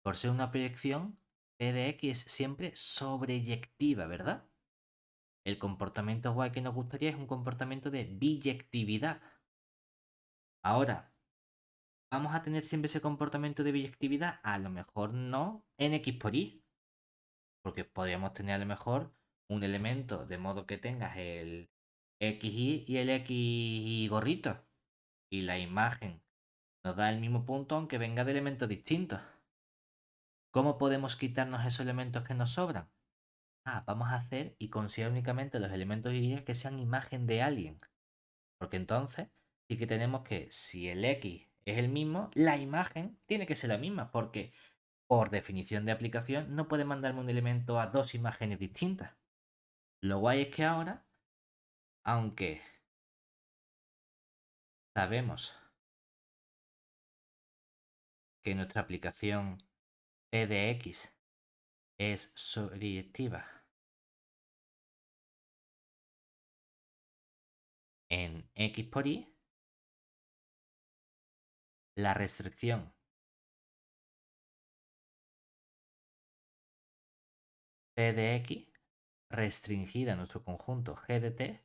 Por ser una proyección, p de x es siempre sobreyectiva, ¿verdad? El comportamiento guay que nos gustaría es un comportamiento de biyectividad. Ahora, ¿vamos a tener siempre ese comportamiento de biyectividad? A lo mejor no en x por y, porque podríamos tener a lo mejor un elemento de modo que tengas el xy y el xy gorrito, y la imagen nos da el mismo punto aunque venga de elementos distintos. ¿Cómo podemos quitarnos esos elementos que nos sobran? Vamos a hacer y considerar únicamente los elementos y que sean imagen de alguien. Porque entonces sí que tenemos que, si el X es el mismo, la imagen tiene que ser la misma. Porque por definición de aplicación no puede mandarme un elemento a dos imágenes distintas. Lo guay es que ahora, aunque sabemos que nuestra aplicación P de X es sobreyectiva en X por Y, la restricción P de X restringida a nuestro conjunto G de T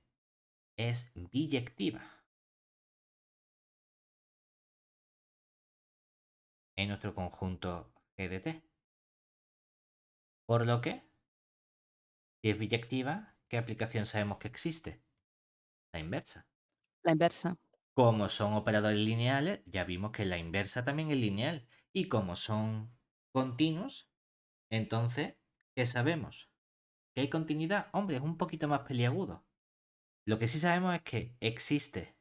es biyectiva en nuestro conjunto G de T. Por lo que, si es biyectiva, ¿qué aplicación sabemos que existe? La inversa. La inversa. Como son operadores lineales, ya vimos que la inversa también es lineal. Y como son continuos, entonces, ¿qué sabemos? ¿Que hay continuidad? Hombre, es un poquito más peliagudo. Lo que sí sabemos es que existe.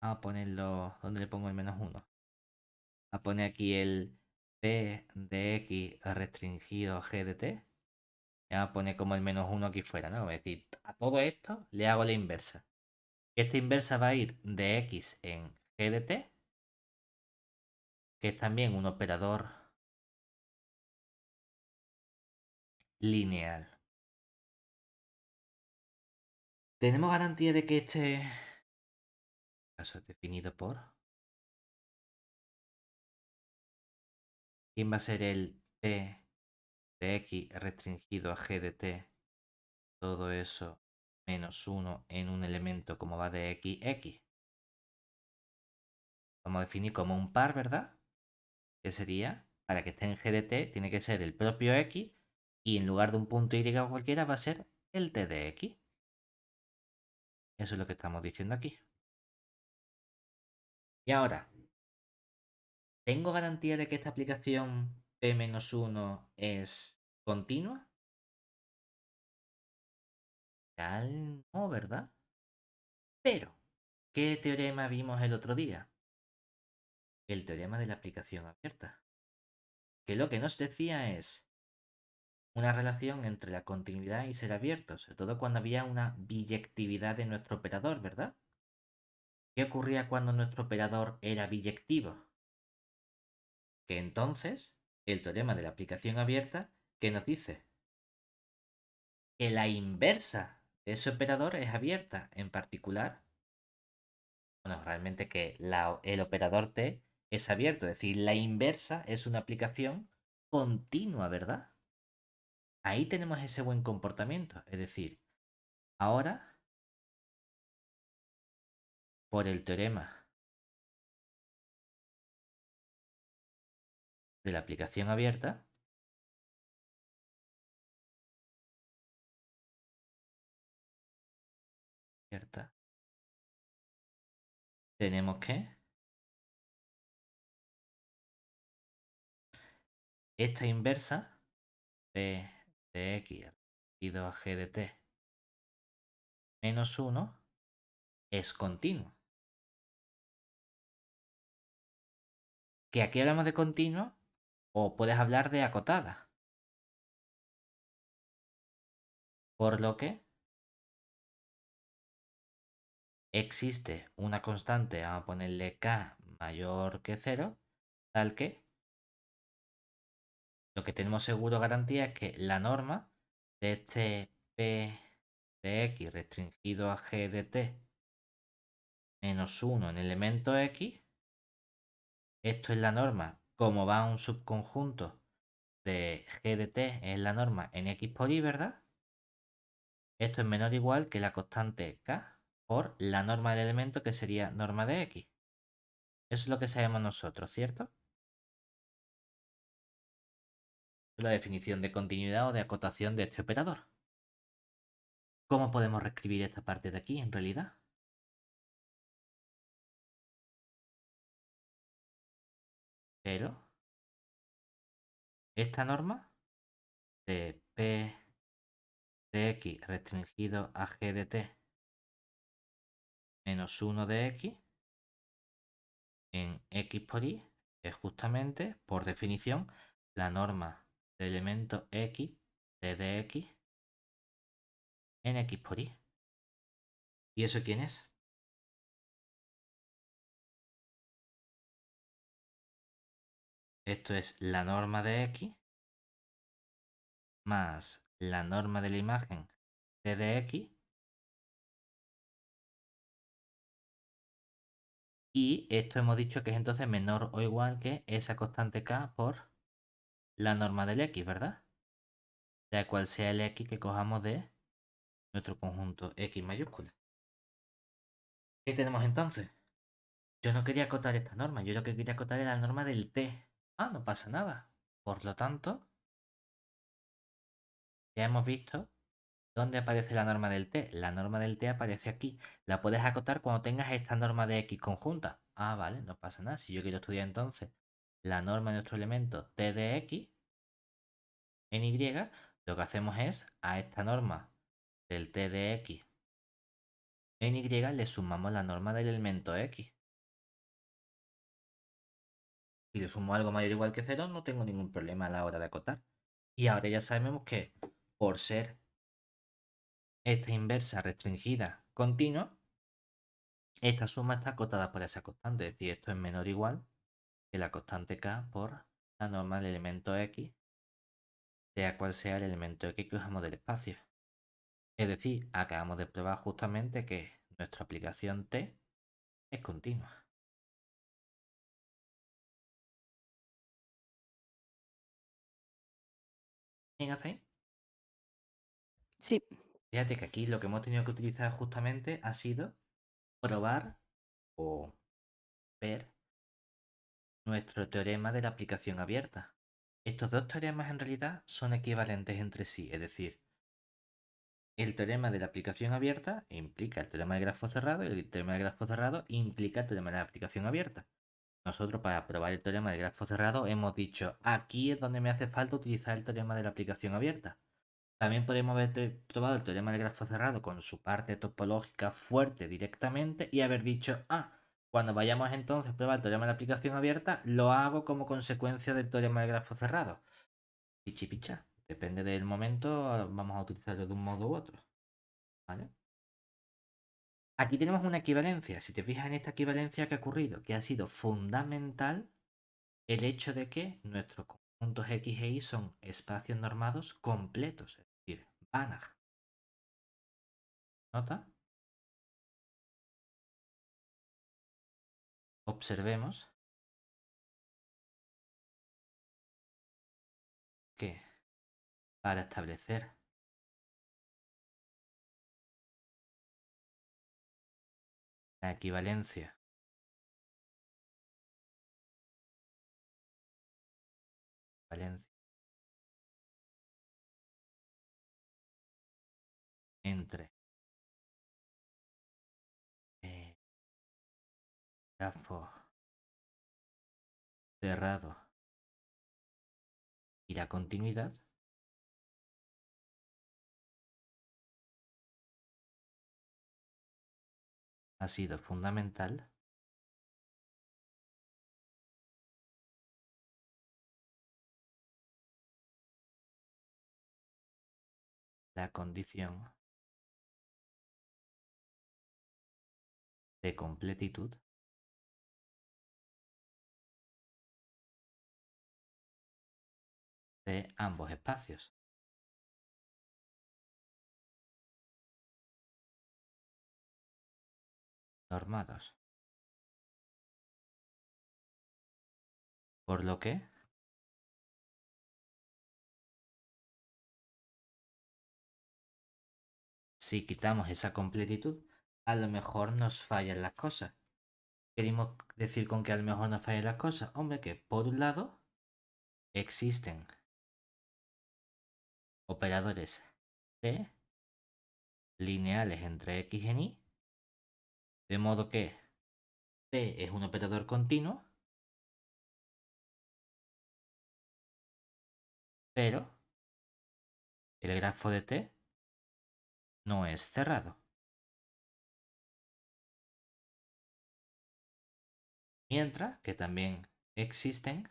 Vamos a ponerlo. ¿Dónde le pongo el menos uno? A poner aquí el p de x restringido g de t. Y vamos a poner como el menos uno aquí fuera, ¿no? Es decir, a todo esto le hago la inversa. Esta inversa va a ir de x en g de t, que es también un operador lineal. ¿Tenemos garantía de que este caso es definido por? ¿Quién va a ser el p de x restringido a g de t? Todo eso menos 1 en un elemento como va de x, x. Vamos a definir como un par, ¿verdad? Que sería, para que esté en g de t, tiene que ser el propio x y en lugar de un punto y cualquiera va a ser el t de x. Eso es lo que estamos diciendo aquí. Y ahora, ¿tengo garantía de que esta aplicación p-1 es continua? Tal no, ¿verdad? Pero, ¿qué teorema vimos el otro día? El teorema de la aplicación abierta. Que lo que nos decía es una relación entre la continuidad y ser abierto, sobre todo cuando había una biyectividad de nuestro operador, ¿verdad? ¿Qué ocurría cuando nuestro operador era biyectivo? Que entonces, el teorema de la aplicación abierta, ¿qué nos dice? Que la inversa de ese operador es abierta, en particular, bueno, realmente que el operador t es abierto, es decir, la inversa es una aplicación continua, ¿verdad? Ahí tenemos ese buen comportamiento, es decir, Ahora, por el teorema de la aplicación abierta, tenemos que esta inversa p de x reducido a g de t menos 1 es continuo. Que aquí hablamos de continuo o puedes hablar de acotada. Por lo que existe una constante, vamos a ponerle k mayor que 0, tal que lo que tenemos seguro garantía es que la norma de este p de x restringido a g de t menos 1 en el elemento x, esto es la norma, como va a un subconjunto de g de t, es la norma en x por y, ¿verdad? Esto es menor o igual que la constante k por la norma del elemento, que sería norma de x. Eso es lo que sabemos nosotros, ¿cierto? La definición de continuidad o de acotación de este operador. ¿Cómo podemos reescribir esta parte de aquí en realidad? Pero esta norma de p de x restringido a g de t menos 1 de x en x por y es justamente, por definición, la norma del elemento x de dx en x por y. ¿Y eso quién es? Esto es la norma de x más la norma de la imagen de dx, y esto hemos dicho que es entonces menor o igual que esa constante k por la norma del x, ¿verdad? Sea cual sea el x que cojamos de nuestro conjunto x mayúscula. ¿Qué tenemos entonces? Yo no quería acotar esta norma, yo lo que quería acotar era la norma del t. Ah, no pasa nada. Por lo tanto, ya hemos visto dónde aparece la norma del t. La norma del t aparece aquí. La puedes acotar cuando tengas esta norma de x conjunta. Ah, vale, no pasa nada. Si yo quiero estudiar entonces la norma de nuestro elemento t de x en y, lo que hacemos es a esta norma del t de x en y le sumamos la norma del elemento x. Si le sumo algo mayor o igual que 0, no tengo ningún problema a la hora de acotar. Y ahora ya sabemos que por ser esta inversa restringida continua, esta suma está acotada por esa constante. Es decir, esto es menor o igual que la constante k por la norma del elemento x, sea cual sea el elemento x que usamos del espacio. Es decir, acabamos de probar justamente que nuestra aplicación t es continua. ¿Bien hasta ahí? Sí. Fíjate que aquí lo que hemos tenido que utilizar justamente ha sido probar o ver nuestro teorema de la aplicación abierta. Estos dos teoremas en realidad son equivalentes entre sí, es decir, el teorema de la aplicación abierta implica el teorema del grafo cerrado y el teorema del grafo cerrado implica el teorema de la aplicación abierta. Nosotros para probar el teorema del grafo cerrado hemos dicho, aquí es donde me hace falta utilizar el teorema de la aplicación abierta. También podemos haber probado el teorema del grafo cerrado con su parte topológica fuerte directamente y haber dicho, cuando vayamos entonces a probar el teorema de la aplicación abierta, lo hago como consecuencia del teorema del grafo cerrado. Pichi picha. Depende del momento, vamos a utilizarlo de un modo u otro. ¿Vale? Aquí tenemos una equivalencia. Si te fijas en esta equivalencia que ha ocurrido, que ha sido fundamental el hecho de que nuestros conjuntos X e Y son espacios normados completos, es decir, Banach. ¿Nota? Observemos que para establecer la equivalencia valencia entre grafo cerrado y la continuidad ha sido fundamental la condición de completitud de ambos espacios, normados. Por lo que, si quitamos esa completitud, a lo mejor nos fallan las cosas. Queremos decir con que a lo mejor nos fallan las cosas. Hombre, que por un lado existen operadores T lineales entre X en Y, de modo que T es un operador continuo, pero el grafo de T no es cerrado. Mientras que también existen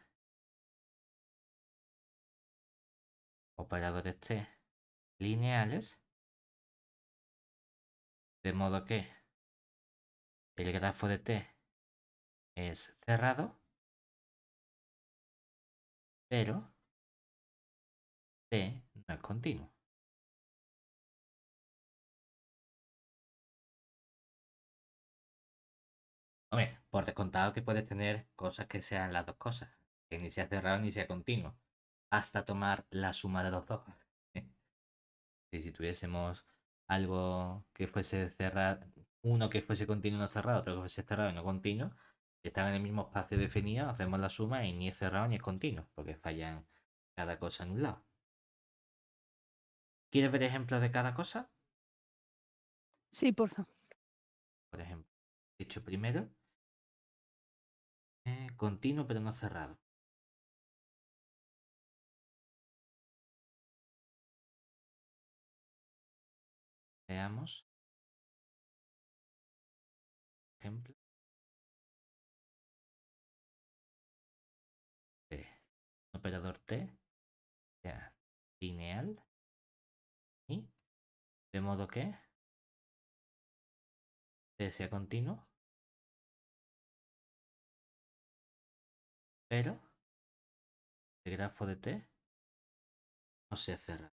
operadores T lineales, de modo que el grafo de T es cerrado, pero T no es continuo. Hombre, por descontado que puedes tener cosas que sean las dos cosas, que ni sea cerrado ni sea continuo, hasta tomar la suma de los dos. Y si tuviésemos algo que fuese cerrado, uno que fuese continuo y no cerrado, otro que fuese cerrado y no continuo, si están en el mismo espacio definido, hacemos la suma y ni es cerrado ni es continuo, porque fallan cada cosa en un lado. ¿Quieres ver ejemplos de cada cosa? Sí, porfa. Por ejemplo, dicho primero, continuo pero no cerrado. Veamos, ejemplo, de un operador T sea lineal y de modo que T sea continuo, pero el grafo de T no sea cerrado.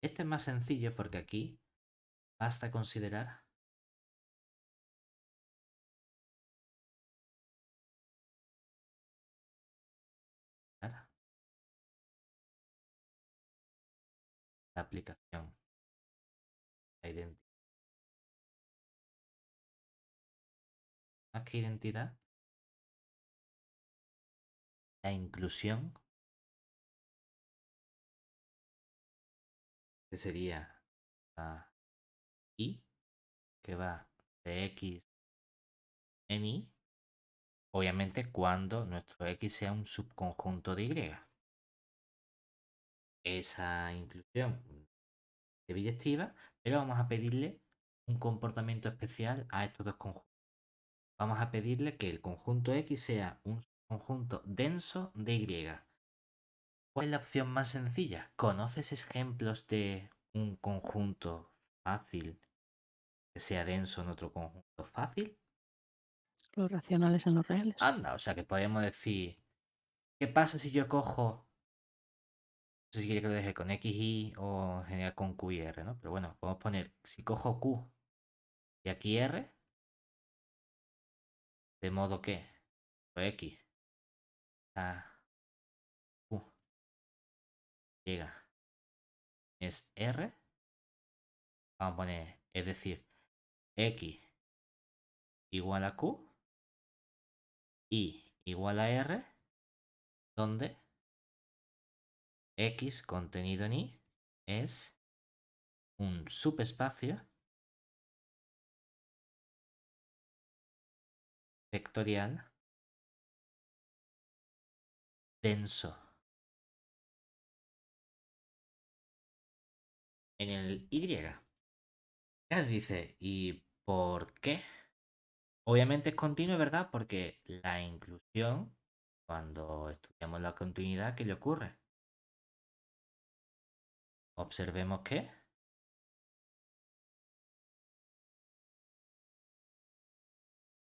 Este es más sencillo porque aquí basta considerar la aplicación, la identidad. Más que identidad, la inclusión, que sería la I, que va de X en Y, obviamente cuando nuestro X sea un subconjunto de Y. Esa inclusión de biyectiva, pero vamos a pedirle un comportamiento especial a estos dos conjuntos. Vamos a pedirle que el conjunto X sea un conjunto denso de Y. ¿Cuál es la opción más sencilla? ¿Conoces ejemplos de un conjunto fácil que sea denso en otro conjunto fácil? Los racionales en los reales. Anda, o sea que podemos decir, ¿qué pasa si yo cojo, no sé si quiere que lo deje con X, Y o en general con Q y R, ¿no? Pero bueno, podemos poner, si cojo Q y aquí R, de modo que X a Q llega es R, Vamos a poner, es decir, X igual a Q, Y igual a R, donde X contenido en Y es un subespacio vectorial denso en el Y. Claro, dice, ¿y por qué? Obviamente es continuo, ¿verdad? Porque la inclusión, cuando estudiamos la continuidad, ¿qué le ocurre? Observemos que,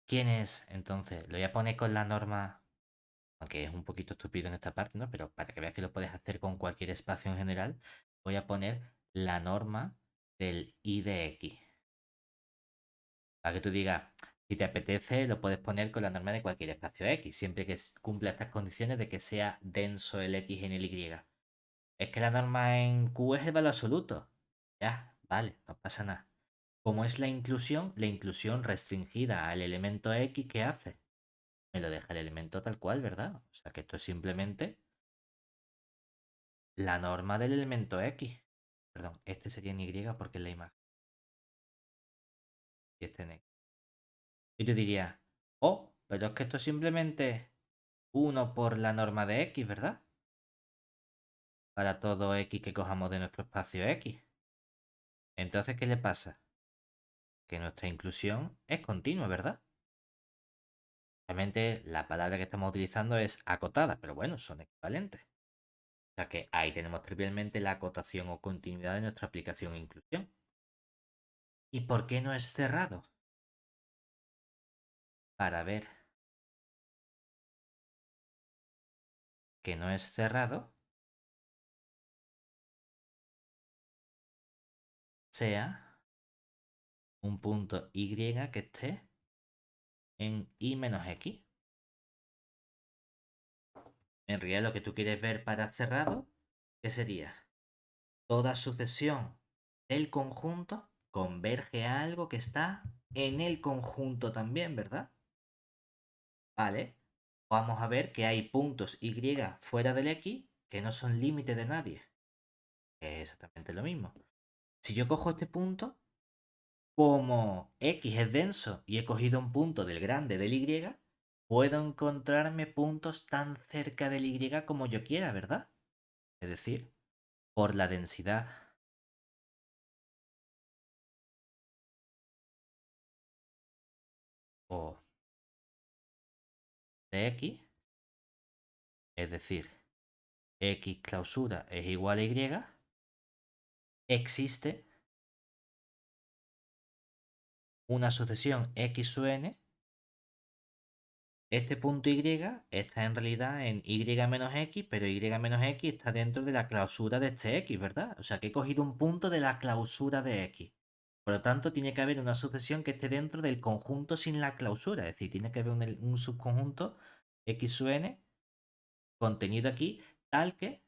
¿quién es? Entonces, lo voy a poner con la norma, aunque es un poquito estúpido en esta parte, ¿no? Pero para que veas que lo puedes hacer con cualquier espacio en general, voy a poner la norma del I de X. Para que tú digas, si te apetece, lo puedes poner con la norma de cualquier espacio X, siempre que cumpla estas condiciones de que sea denso el X en el Y. Es que la norma en Q es el valor absoluto. Ya, vale, no pasa nada. Como es la inclusión restringida al elemento X, ¿qué hace? Me lo deja el elemento tal cual, ¿verdad? O sea que esto es simplemente la norma del elemento X. Perdón, este sería en Y porque es la imagen. Y este en X. Y tú dirías, oh, pero es que esto es simplemente 1 por la norma de X, ¿verdad? Para todo X que cojamos de nuestro espacio X. Entonces, ¿qué le pasa? Que nuestra inclusión es continua, ¿verdad? Realmente la palabra que estamos utilizando es acotada, pero bueno, son equivalentes. O sea que ahí tenemos trivialmente la acotación o continuidad de nuestra aplicación e inclusión. ¿Y por qué no es cerrado? Para ver que no es cerrado, sea un punto Y que esté en Y menos X. En realidad lo que tú quieres ver para cerrado, ¿qué sería? Toda sucesión del conjunto converge a algo que está en el conjunto también, ¿verdad? Vale. Vamos a ver que hay puntos Y fuera del X que no son límite de nadie. Que es exactamente lo mismo. Si yo cojo este punto, como X es denso y he cogido un punto del grande del Y, puedo encontrarme puntos tan cerca del Y como yo quiera, ¿verdad? Es decir, por la densidad o de X, es decir, X clausura es igual a Y, existe una sucesión X sub n. Este punto Y está en realidad en Y menos X, pero Y menos X está dentro de la clausura de este X, ¿verdad? O sea que he cogido un punto de la clausura de X. Por lo tanto, tiene que haber una sucesión que esté dentro del conjunto sin la clausura. Es decir, tiene que haber un subconjunto X sub n contenido aquí, tal que...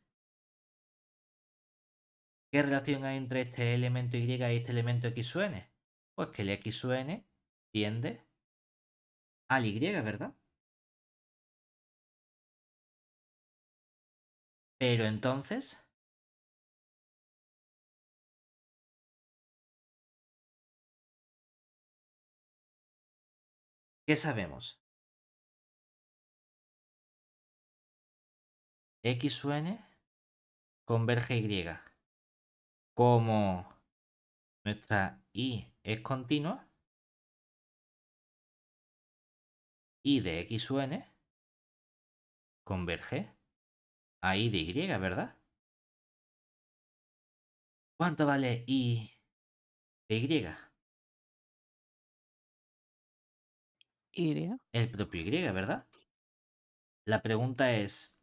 ¿Qué relación hay entre este elemento Y y este elemento X sub n? Pues que el X sub n tiende al Y, ¿verdad? Pero entonces, ¿qué sabemos? X sub n converge a Y. Como nuestra Y es continua, Y de X sub n converge a Y de Y, ¿verdad? ¿Cuánto vale Y de Y? Y. El propio Y, ¿verdad? La pregunta es,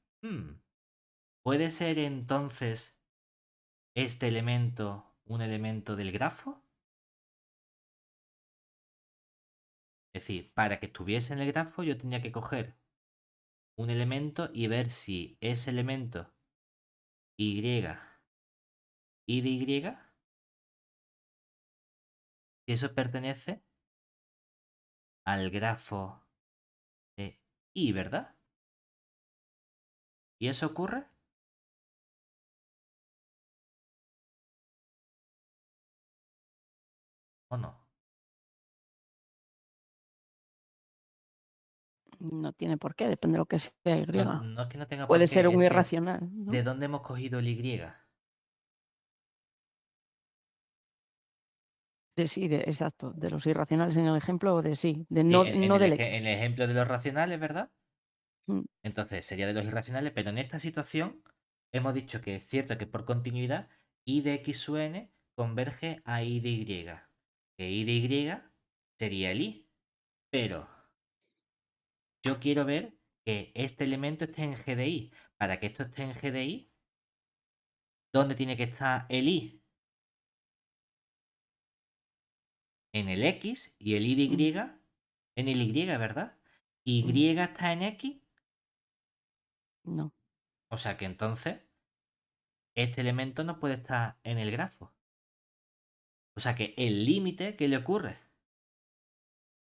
¿puede ser entonces este elemento un elemento del grafo? Es decir, para que estuviese en el grafo yo tenía que coger un elemento y ver si ese elemento Y, Y de Y si eso pertenece al grafo de I, ¿verdad? ¿Y eso ocurre o no? No tiene por qué, depende de lo que sea Y. No, no es que no tenga por Puede ser qué, un es que irracional, ¿de ¿no? dónde hemos cogido el Y? De sí, exacto, de los irracionales en el ejemplo o de sí, de Sí, no, en no del en X. el ejemplo de los racionales, ¿verdad? Mm, Entonces sería de los irracionales, pero en esta situación hemos dicho que es cierto que por continuidad I de X sub n converge a I de Y. Que I de Y sería el I, pero yo quiero ver que este elemento esté en G de I. Para que esto esté en G de I, ¿dónde tiene que estar el I? En el X y el I de mm, Y en el Y, ¿verdad? Y mm, está en X, no, o sea que entonces este elemento no puede estar en el grafo. O sea que el límite, ¿qué le ocurre?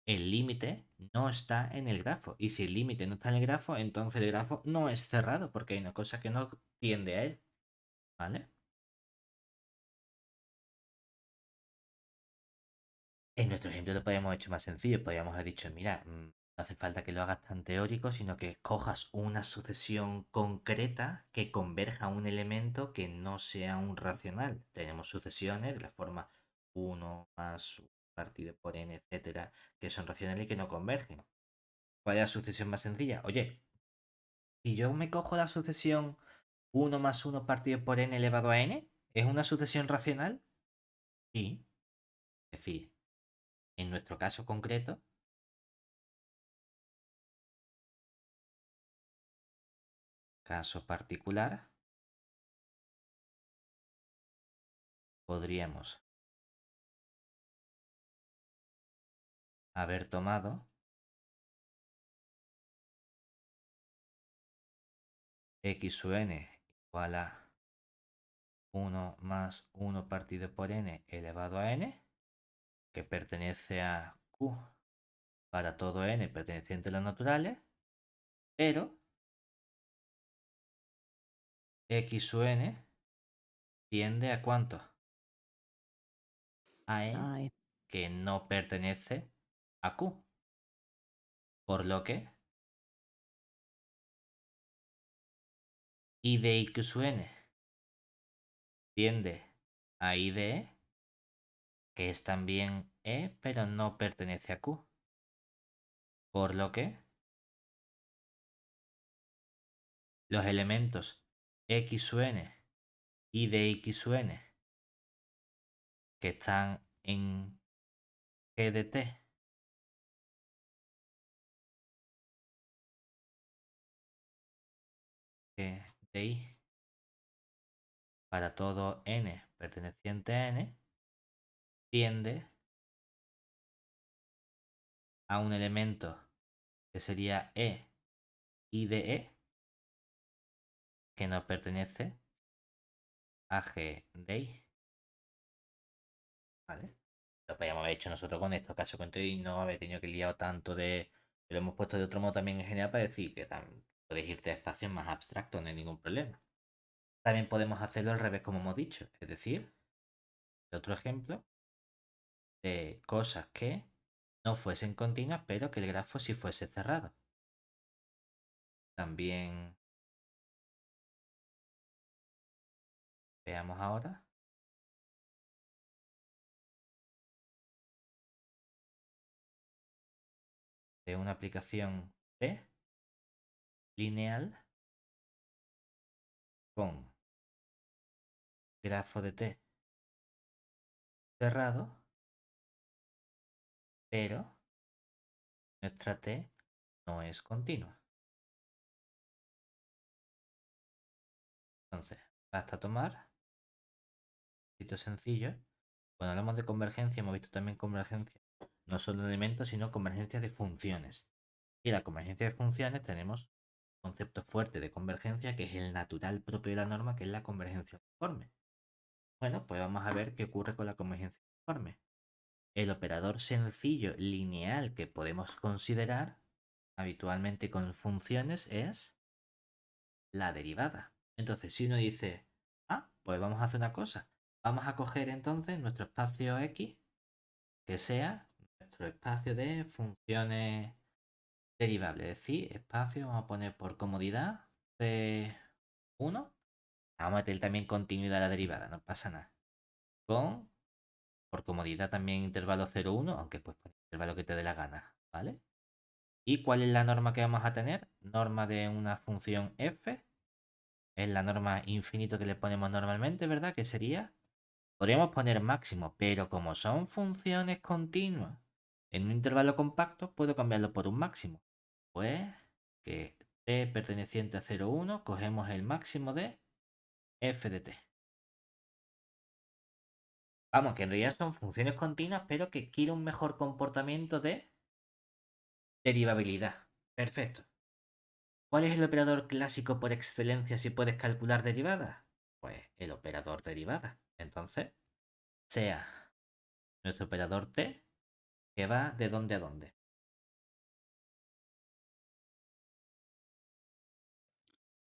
El límite no está en el grafo. Y si el límite no está en el grafo, entonces el grafo no es cerrado, porque hay una cosa que no tiende a él. ¿Vale? En nuestro ejemplo lo podríamos haber hecho más sencillo. Podríamos haber dicho, mira, no hace falta que lo hagas tan teórico, sino que cojas una sucesión concreta que converja a un elemento que no sea un racional. Tenemos sucesiones de la forma uno más u partido por n, etcétera, que son racionales y que no convergen. ¿Cuál es la sucesión más sencilla? Oye, si yo me cojo la sucesión uno más uno partido por n elevado a n, ¿es una sucesión racional? Sí. Es decir, en nuestro caso concreto, caso particular, podríamos haber tomado x sub n igual a uno más uno partido por n elevado a n, que pertenece a q para todo n perteneciente a los naturales, pero x sub n tiende a cuánto? A e ay, que no pertenece a q. Por lo que I de X sub n tiende a I de E, que es también E, pero no pertenece a Q. Por lo que los elementos X sub n y de X sub n que están en G de T, G de I, para todo n perteneciente a n, tiende a un elemento que sería E I de E, que no pertenece a G de I. ¿Vale? Lo podríamos haber hecho nosotros con esto, caso contrario, y no haber tenido que liar tanto de. Lo hemos puesto de otro modo también en general para decir que podéis irte a espacios más abstractos, no hay ningún problema. También podemos hacerlo al revés, como hemos dicho, es decir, otro ejemplo de cosas que no fuesen continuas, pero que el grafo sí fuese cerrado. También veamos ahora de una aplicación T lineal con grafo de T cerrado, pero nuestra T no es continua. Entonces, basta tomar, sitio sencillo. Cuando hablamos de convergencia, hemos visto también convergencia no solo de elementos, sino convergencia de funciones. Y la convergencia de funciones tenemos un concepto fuerte de convergencia que es el natural propio de la norma, que es la convergencia uniforme. Bueno, pues vamos a ver qué ocurre con la convergencia uniforme. el operador sencillo lineal que podemos considerar habitualmente con funciones es la derivada. Entonces, si uno dice, pues vamos a hacer una cosa. Vamos a coger entonces nuestro espacio X, que sea nuestro espacio de funciones derivables. Es decir, espacio, vamos a poner por comodidad C1. Vamos a meter también continuidad a la derivada, no pasa nada. Con, por comodidad también intervalo 0,1, aunque pues poner intervalo que te dé la gana, ¿vale? ¿Y cuál es la norma que vamos a tener? Norma de una función f. Es la norma infinito que le ponemos normalmente, ¿verdad? Que sería, podríamos poner máximo, pero como son funciones continuas en un intervalo compacto, puedo cambiarlo por un máximo. Pues que t perteneciente a 0,1, cogemos el máximo de f de t. Vamos, que en realidad son funciones continuas, pero que quiere un mejor comportamiento de derivabilidad. Perfecto. ¿Cuál es el operador clásico por excelencia si puedes calcular derivadas? Pues el operador derivada. Entonces, sea nuestro operador t, que va de dónde a dónde.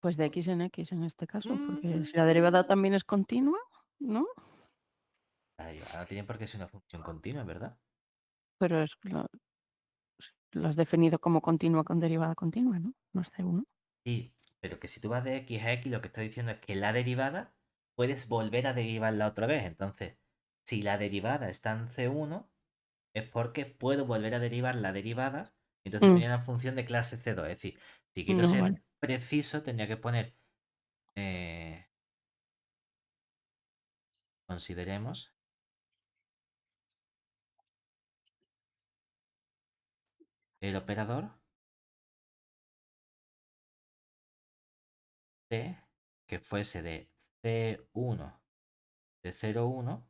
Pues de X en X en este caso, porque si la derivada Mm. también es continua, ¿no? La derivada no tiene por qué ser una función continua, ¿verdad? Pero lo has definido como continua con derivada continua, ¿no? No es C1. Sí, pero que si tú vas de x a x, lo que estoy diciendo es que la derivada puedes volver a derivarla otra vez. Entonces, si la derivada está en C1, es porque puedo volver a derivar la derivada. Entonces Mm, tenía una función de clase C2. Es decir, si quiero no, ser vale. preciso, tendría que poner, eh, consideremos, el operador T que fuese de C1 de 0,1.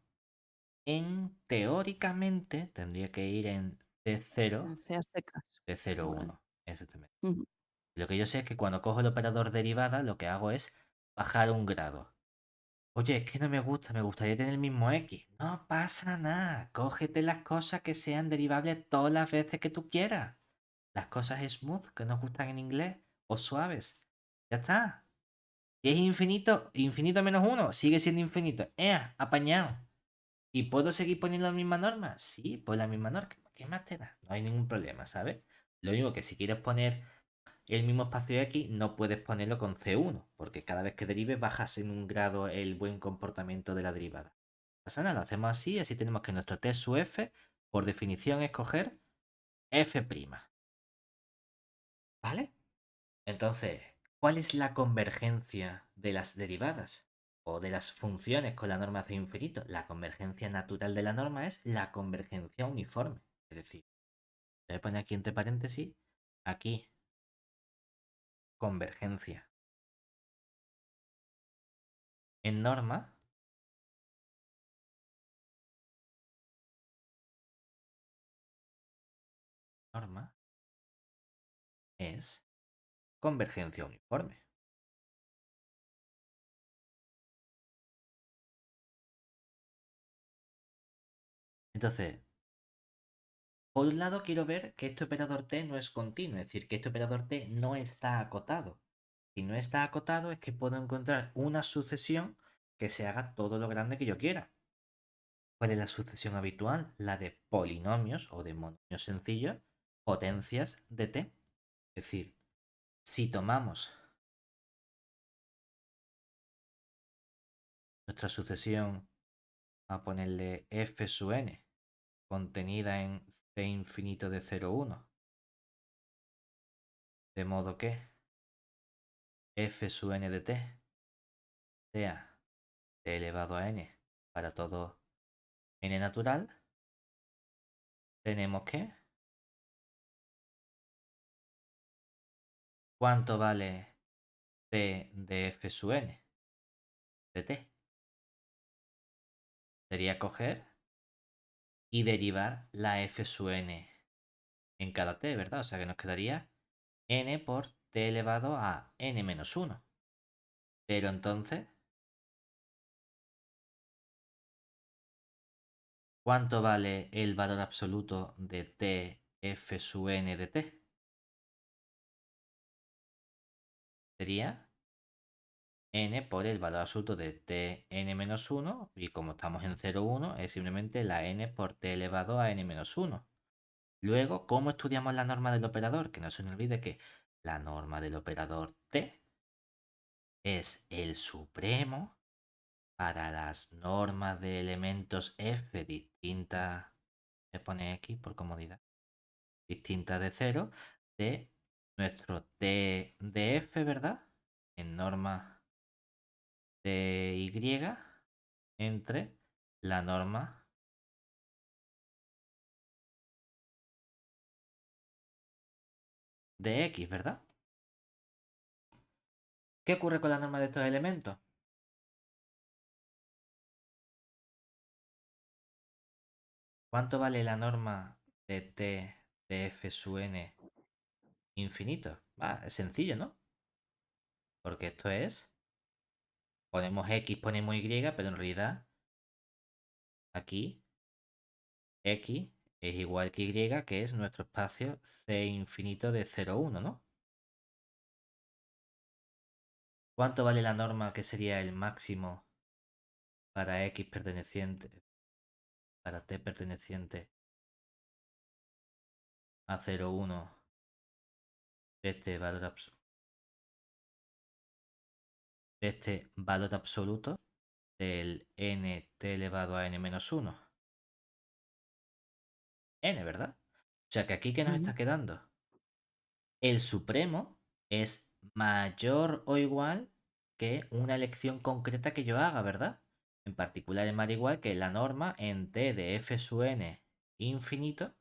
Teóricamente tendría que ir en C0 En C aztecas. de Vale. 0,1. Exactamente. Ujú. Lo que yo sé es que cuando cojo el operador derivada, lo que hago es bajar un grado. Oye, es que no me gusta, me gustaría tener el mismo X. No pasa nada. Cógete las cosas que sean derivables todas las veces que tú quieras. Las cosas smooth que nos gustan en inglés o suaves. Ya está. Si es infinito, infinito menos uno, sigue siendo infinito. Apañado. ¿Y puedo seguir poniendo la misma norma? Sí, pues la misma norma. ¿Qué más te da? No hay ningún problema, ¿sabes? Lo único que si quieres poner el mismo espacio X, no puedes ponerlo con C1, porque cada vez que derives bajas en un grado el buen comportamiento de la derivada. No pasa nada, lo hacemos así, así tenemos que nuestro T su F, por definición, es coger F'. ¿Vale? Entonces, ¿cuál es la convergencia de las derivadas? O de las funciones con la norma C infinito. La convergencia natural de la norma es la convergencia uniforme. Es decir, voy a poner aquí entre paréntesis, aquí, convergencia. En norma, norma es convergencia uniforme. Entonces, por un lado quiero ver que este operador t no es continuo, es decir, que este operador t no está acotado. Si no está acotado es que puedo encontrar una sucesión que se haga todo lo grande que yo quiera. ¿Cuál es la sucesión habitual? La de polinomios o de monomios sencillos, potencias de t. Es decir, si tomamos nuestra sucesión, a ponerle f sub n, contenida en c infinito de 0,1, de modo que f sub n de t sea t elevado a n para todo n natural, tenemos que, ¿cuánto vale t de f sub n de t? Sería coger y derivar la f sub n en cada t, ¿verdad? O sea que nos quedaría n por t elevado a n menos 1. Pero entonces, ¿cuánto vale el valor absoluto de t f sub n de t? Sería n por el valor absoluto de t n menos 1, y como estamos en 0, 1, es simplemente la n por t elevado a n menos 1. Luego, ¿cómo estudiamos la norma del operador? Que no se nos olvide que la norma del operador t es el supremo para las normas de elementos f distintas, se pone x por comodidad, distintas de 0, de nuestro t de f, ¿verdad? En norma de y entre la norma de x, ¿verdad? ¿Qué ocurre con la norma de estos elementos? ¿Cuánto vale la norma de t de f sub n infinito? Es sencillo, ¿no? Porque esto es, ponemos x, ponemos y, pero en realidad aquí x es igual que y, que es nuestro espacio c infinito de 0, 1, ¿no? ¿Cuánto vale la norma que sería el máximo para x perteneciente, para t perteneciente a 0, 1 de este valor absoluto del n t elevado a n menos 1? N, ¿verdad? O sea que aquí, ¿qué nos está quedando? El supremo es mayor o igual que una elección concreta que yo haga, ¿verdad? En particular, es más igual que la norma en t de f sub n infinito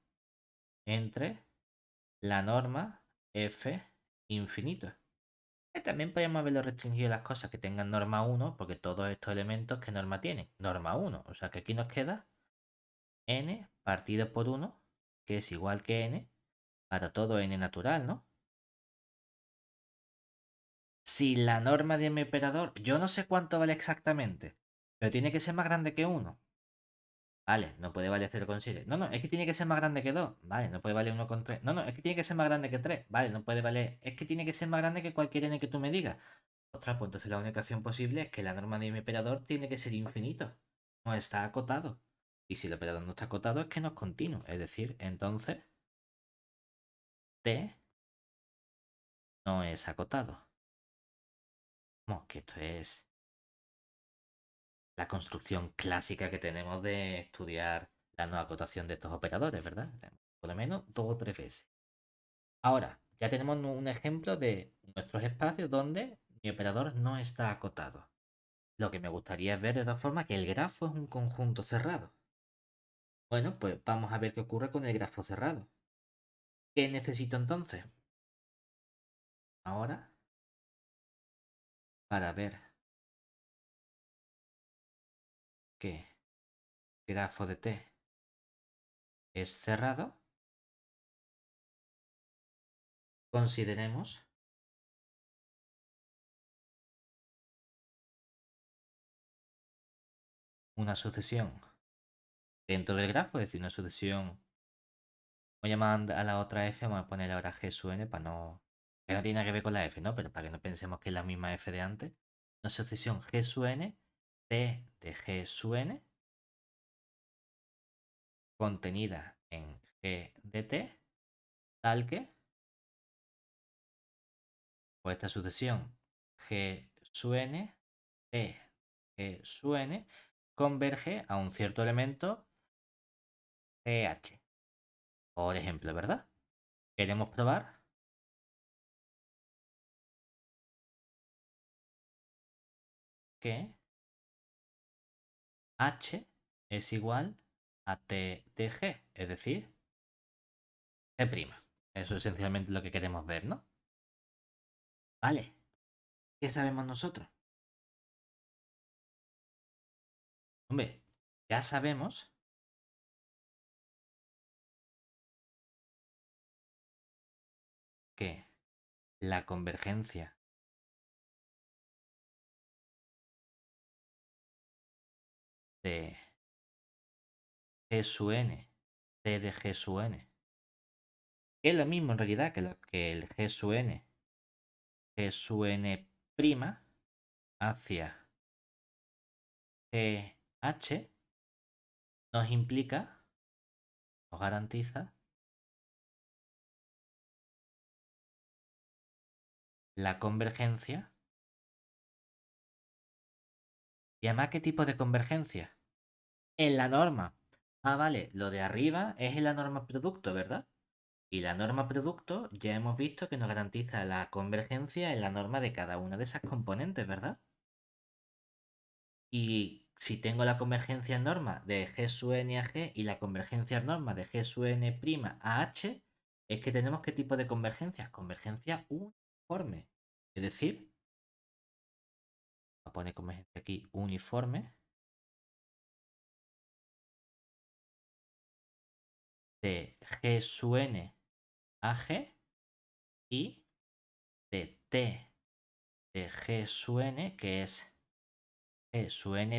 entre la norma f infinito. También podemos haberlo restringido las cosas que tengan norma 1, porque todos estos elementos, ¿qué norma tienen? Norma 1. O sea que aquí nos queda n partido por 1, que es igual que n para todo n natural, ¿no? Si la norma de mi operador, yo no sé cuánto vale exactamente, pero tiene que ser más grande que 1. Vale, no puede valer 0,7. No, no, es que tiene que ser más grande que 2. Vale, no puede valer 1,3. No, no, es que tiene que ser más grande que 3. Vale, no puede valer. Es que tiene que ser más grande que cualquier n que tú me digas. Ostras, pues entonces la única opción posible es que la norma de mi operador tiene que ser infinito. No está acotado. Y si el operador no está acotado es que no es continuo. Es decir, entonces t no es acotado. Vamos, que esto es la construcción clásica que tenemos de estudiar la no acotación de estos operadores, ¿verdad? Por lo menos 2 o 3 veces. Ahora, ya tenemos un ejemplo de nuestros espacios donde mi operador no está acotado. Lo que me gustaría es ver de todas formas que el grafo es un conjunto cerrado. Bueno, pues vamos a ver qué ocurre con el grafo cerrado. ¿Qué necesito entonces? Ahora, para ver que grafo de t es cerrado, consideremos una sucesión dentro del grafo, es decir, una sucesión. Voy a llamar a la otra f, vamos a poner ahora g sub n para no. Que no tiene nada que ver con la f, ¿no? Pero para que no pensemos que es la misma f de antes. Una sucesión g sub n, t de g sub n, contenida en g de t, tal que, pues esta sucesión g sub n, t g sub n, converge a un cierto elemento gh. Por ejemplo, ¿verdad? Queremos probar que h es igual a t de g, es decir, g'. Eso es esencialmente lo que queremos ver, ¿no? Vale. ¿Qué sabemos nosotros? Hombre, ya sabemos que la convergencia de G sub n, t de G sub n, que es lo mismo en realidad que el G sub n, G sub n prima hacia GH, nos implica, nos garantiza la convergencia. ¿Y además qué tipo de convergencia? En la norma. Ah, vale, lo de arriba es en la norma producto, ¿verdad? Y la norma producto ya hemos visto que nos garantiza la convergencia en la norma de cada una de esas componentes, ¿verdad? Y si tengo la convergencia en norma de G sub n a G y la convergencia en norma de G sub n' a H, es que tenemos qué tipo de convergencia. Convergencia uniforme. Es decir, voy a poner convergencia aquí uniforme de G sub n a G y de T de G sub n, que es G sub n'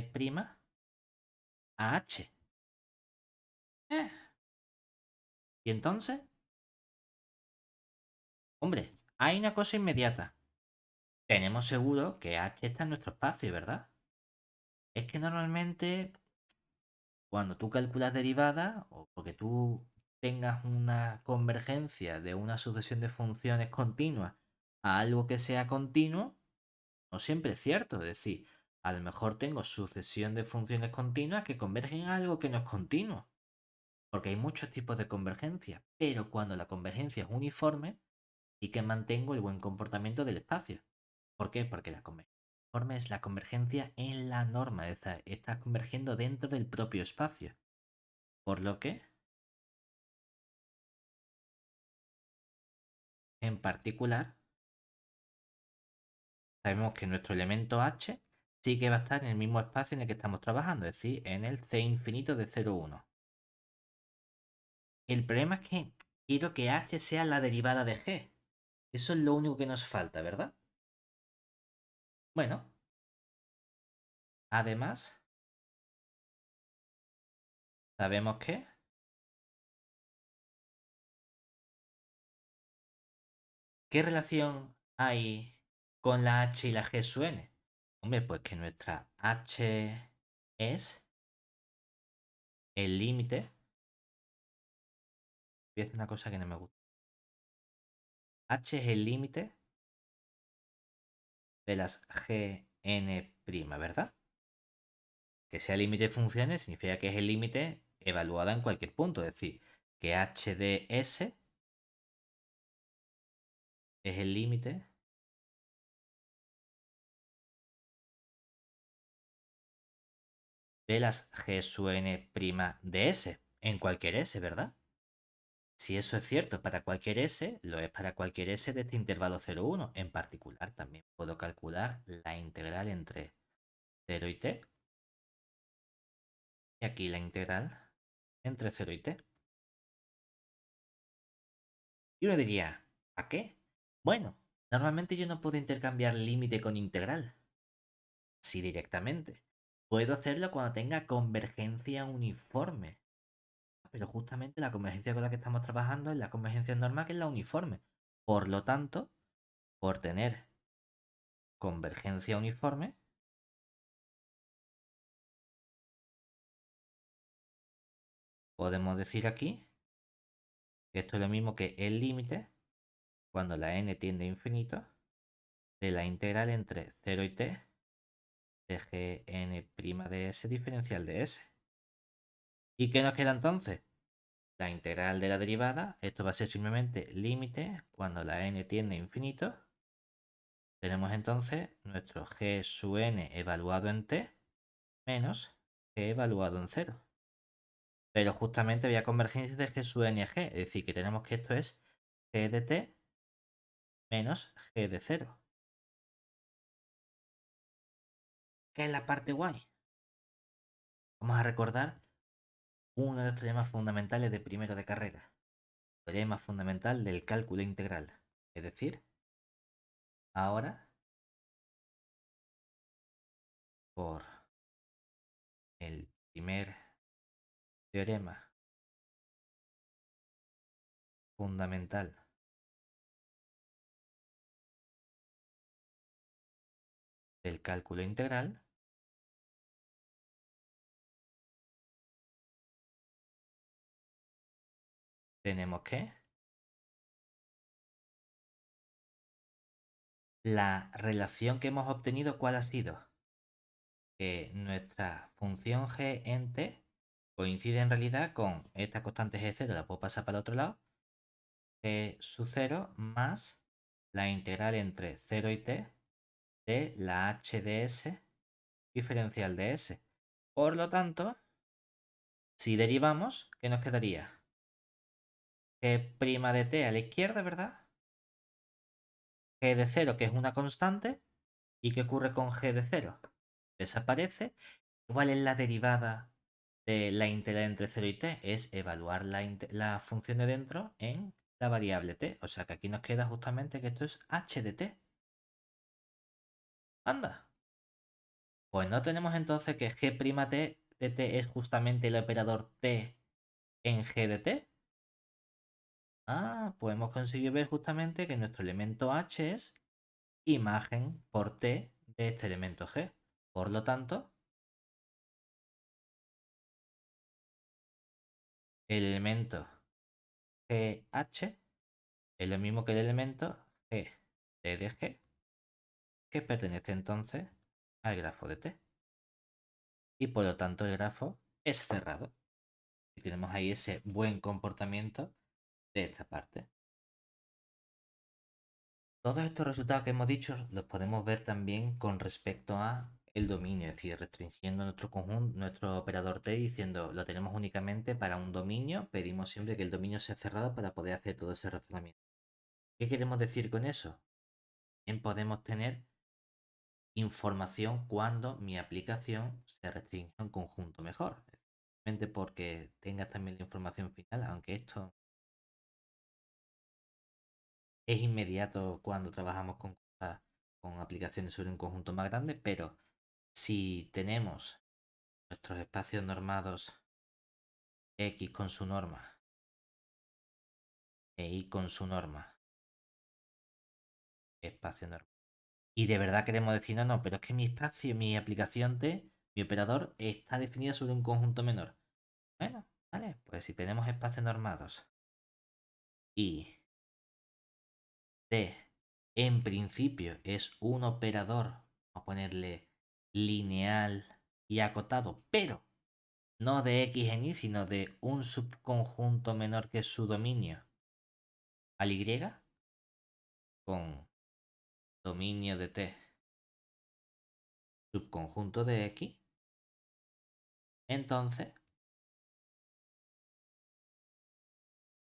a H. Eh, Y entonces, hombre, hay una cosa inmediata. Tenemos seguro que H está en nuestro espacio, ¿verdad? Es que normalmente cuando tú calculas derivada o porque tú tengas una convergencia de una sucesión de funciones continuas a algo que sea continuo, no siempre es cierto. Es decir, a lo mejor tengo sucesión de funciones continuas que convergen a algo que no es continuo. Porque hay muchos tipos de convergencia. Pero cuando la convergencia es uniforme, sí que mantengo el buen comportamiento del espacio. ¿Por qué? Porque la convergencia uniforme es la convergencia en la norma. Es decir, estás convergiendo dentro del propio espacio. Por lo que, en particular, sabemos que nuestro elemento h sí que va a estar en el mismo espacio en el que estamos trabajando, es decir, en el c infinito de 0,1. El problema es que quiero que h sea la derivada de g. Eso es lo único que nos falta, ¿verdad? Bueno, además, sabemos que ¿qué relación hay con la h y la g sub n? Hombre, pues que nuestra h es el límite. Voy a hacer una cosa que no me gusta. H es el límite de las gn', ¿verdad? Que sea límite de funciones significa que es el límite evaluada en cualquier punto. Es decir, que h de s es el límite de las g sub n' de s en cualquier s, ¿verdad? Si eso es cierto para cualquier s, lo es para cualquier s de este intervalo 0,1. En particular, también puedo calcular la integral entre 0 y t. Y aquí la integral entre 0 y t. Y uno diría, ¿a qué? Bueno, normalmente yo no puedo intercambiar límite con integral. Sí, directamente. Puedo hacerlo cuando tenga convergencia uniforme. Pero justamente la convergencia con la que estamos trabajando es la convergencia normal, que es la uniforme. Por lo tanto, por tener convergencia uniforme, podemos decir aquí que esto es lo mismo que el límite, cuando la n tiende a infinito, de la integral entre 0 y t de gn' de s diferencial de s. ¿Y qué nos queda entonces? La integral de la derivada, esto va a ser simplemente límite cuando la n tiende a infinito. Tenemos entonces nuestro g sub n evaluado en t menos g evaluado en 0. Pero justamente había convergencia de g sub n a g, es decir, que tenemos que esto es g de t menos g de 0. ¿Qué es la parte guay? Vamos a recordar uno de los teoremas fundamentales de primero de carrera. Teorema fundamental del cálculo integral. Es decir, ahora por el primer teorema fundamental del cálculo integral, tenemos que la relación que hemos obtenido, ¿cuál ha sido? Que nuestra función g en t coincide en realidad con esta constante g0, la puedo pasar para el otro lado, g sub 0 más la integral entre 0 y t de la h de s diferencial de s. Por lo tanto, si derivamos, ¿qué nos quedaría? G' de t a la izquierda, ¿verdad? G de 0, que es una constante. ¿Y qué ocurre con g de 0? Desaparece. ¿Cuál es la derivada de la integral entre 0 y t? Es evaluar la función de dentro en la variable t. O sea que aquí nos queda justamente que esto es h de t. Anda. Pues no tenemos entonces que g' de t es justamente el operador t en g de t. Ah, pues hemos conseguido ver justamente que nuestro elemento h es imagen por t de este elemento g. Por lo tanto, el elemento gh es lo mismo que el elemento g de g, que pertenece entonces al grafo de t. Y por lo tanto el grafo es cerrado. Y tenemos ahí ese buen comportamiento de esta parte. Todos estos resultados que hemos dicho los podemos ver también con respecto a el dominio, es decir, restringiendo nuestro conjunto, nuestro operador t, diciendo lo tenemos únicamente para un dominio, pedimos siempre que el dominio sea cerrado para poder hacer todo ese razonamiento. ¿Qué queremos decir con eso? Bien, podemos tener información cuando mi aplicación se restringe a un conjunto mejor. Simplemente porque tengas también la información final, aunque esto es inmediato cuando trabajamos con cosas, con aplicaciones sobre un conjunto más grande, pero si tenemos nuestros espacios normados X con su norma e Y con su norma, espacio normal, y de verdad queremos decir, no, no, pero es que mi espacio, mi aplicación T, mi operador está definida sobre un conjunto menor. Bueno, vale, pues si tenemos espacios normados y T en principio es un operador, vamos a ponerle lineal y acotado, pero no de X en Y, sino de un subconjunto menor que su dominio al Y, con dominio de T subconjunto de X, entonces,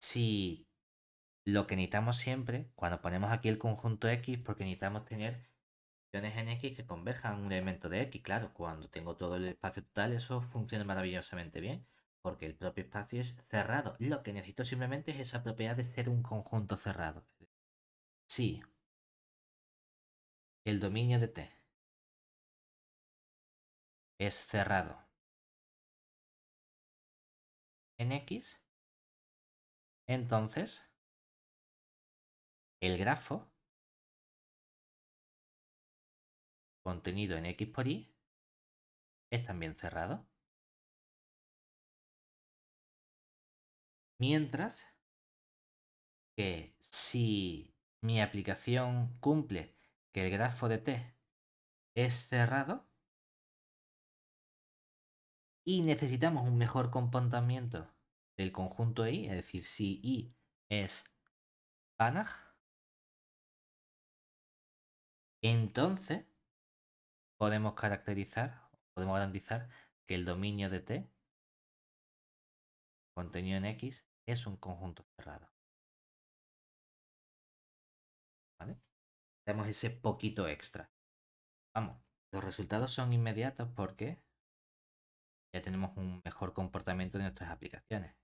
si lo que necesitamos siempre, cuando ponemos aquí el conjunto X, porque necesitamos tener funciones en X que converjan a un elemento de X, claro, cuando tengo todo el espacio total, eso funciona maravillosamente bien, porque el propio espacio es cerrado. Lo que necesito simplemente es esa propiedad de ser un conjunto cerrado. Si el dominio de T es cerrado en X, entonces el grafo contenido en X por Y es también cerrado. Mientras que si mi aplicación cumple que el grafo de T es cerrado y necesitamos un mejor comportamiento del conjunto Y, es decir, si Y es Banach, entonces podemos podemos garantizar que el dominio de T contenido en X es un conjunto cerrado. ¿Vale? Tenemos ese poquito extra. Vamos, los resultados son inmediatos porque ya tenemos un mejor comportamiento de nuestras aplicaciones.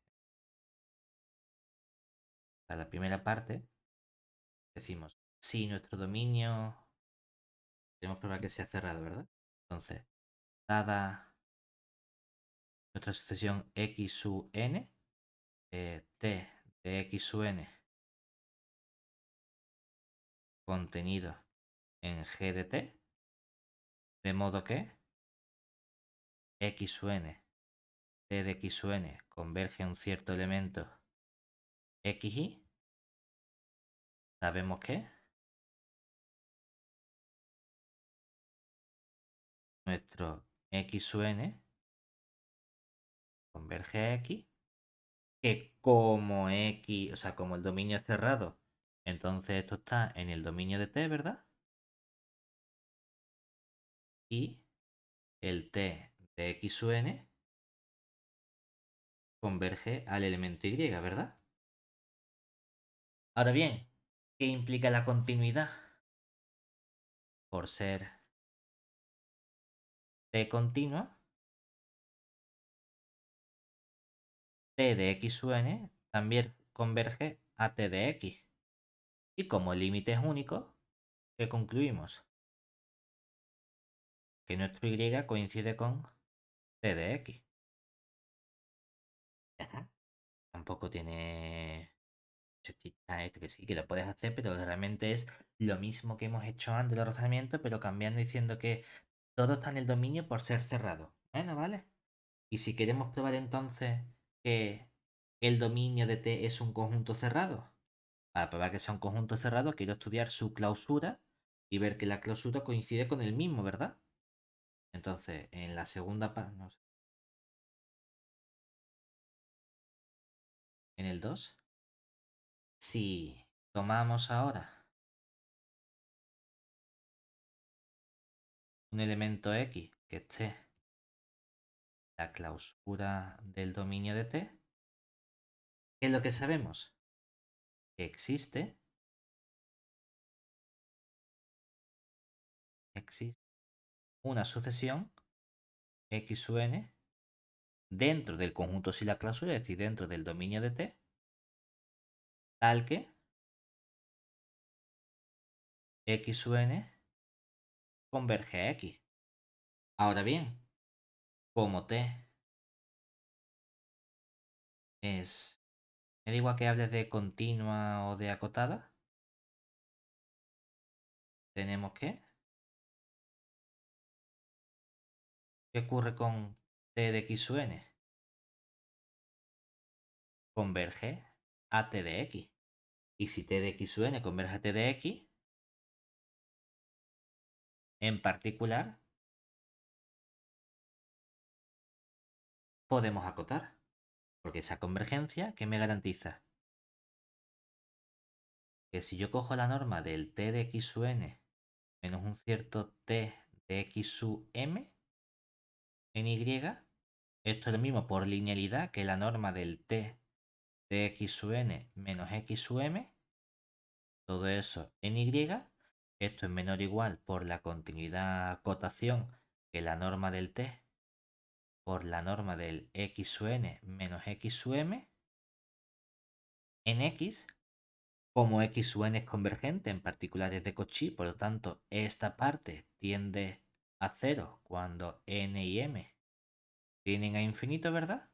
Para la primera parte decimos, si nuestro dominio queremos probar que sea cerrado, ¿verdad? Entonces, dada nuestra sucesión x sub n, t de x sub n contenido en g de t, de modo que x sub n, t de x sub n converge a un cierto elemento xy, sabemos que nuestro x sub n converge a x, que como x, o sea, como el dominio es cerrado, entonces esto está en el dominio de t, ¿verdad? Y el t de x sub n converge al elemento y, ¿verdad? Ahora bien, ¿qué implica la continuidad? Por ser t continua, t de x sub n también converge a t de x. Y como el límite es único, ¿qué concluimos? Que nuestro y coincide con t de x. Ya está. Tampoco tiene chistita esto, que sí, que lo puedes hacer, pero realmente es lo mismo que hemos hecho antes del rozamiento, pero cambiando diciendo que todo está en el dominio por ser cerrado. Bueno, ¿vale? Y si queremos probar entonces que el dominio de T es un conjunto cerrado, para probar que sea un conjunto cerrado, quiero estudiar su clausura y ver que la clausura coincide con el mismo, ¿verdad? Entonces, en la segunda parte, no sé, en el 2, si tomamos ahora un elemento X que esté en la clausura del dominio de T, ¿qué es lo que sabemos? Que existe una sucesión X sub n dentro del conjunto sin la clausura, es decir, dentro del dominio de T, tal que x sub n converge a x. Ahora bien, como t es... Me da igual que hables de continua o de acotada. Tenemos que... ¿Qué ocurre con t de x sub n? Converge a t de x. Y si t de x sub n converge a t de x, en particular, podemos acotar. Porque esa convergencia, ¿qué me garantiza? Que si yo cojo la norma del t de x sub n menos un cierto t de x sub m en y, esto es lo mismo por linealidad que la norma del t de x sub n menos x sub m, todo eso en y, esto es menor o igual por la continuidad cotación que la norma del t por la norma del x sub n menos x sub m en x, como x sub n es convergente en particulares de Cauchy, por lo tanto esta parte tiende a cero cuando n y m tienden a infinito, ¿verdad?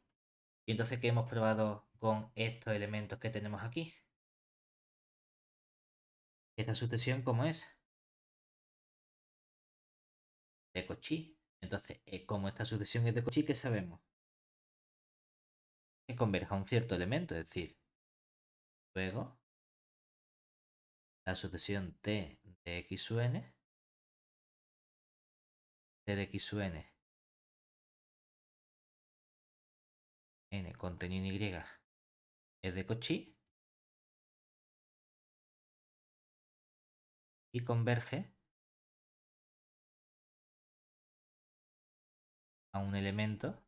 Y entonces, ¿qué hemos probado con estos elementos que tenemos aquí? Esta sucesión, ¿cómo es? De Cauchy. Entonces, como esta sucesión es de Cauchy, ¿qué sabemos? Que converja a un cierto elemento, es decir, luego la sucesión t de x sub n, t de x sub n, n contenido en y, es de Cauchy y converge a un elemento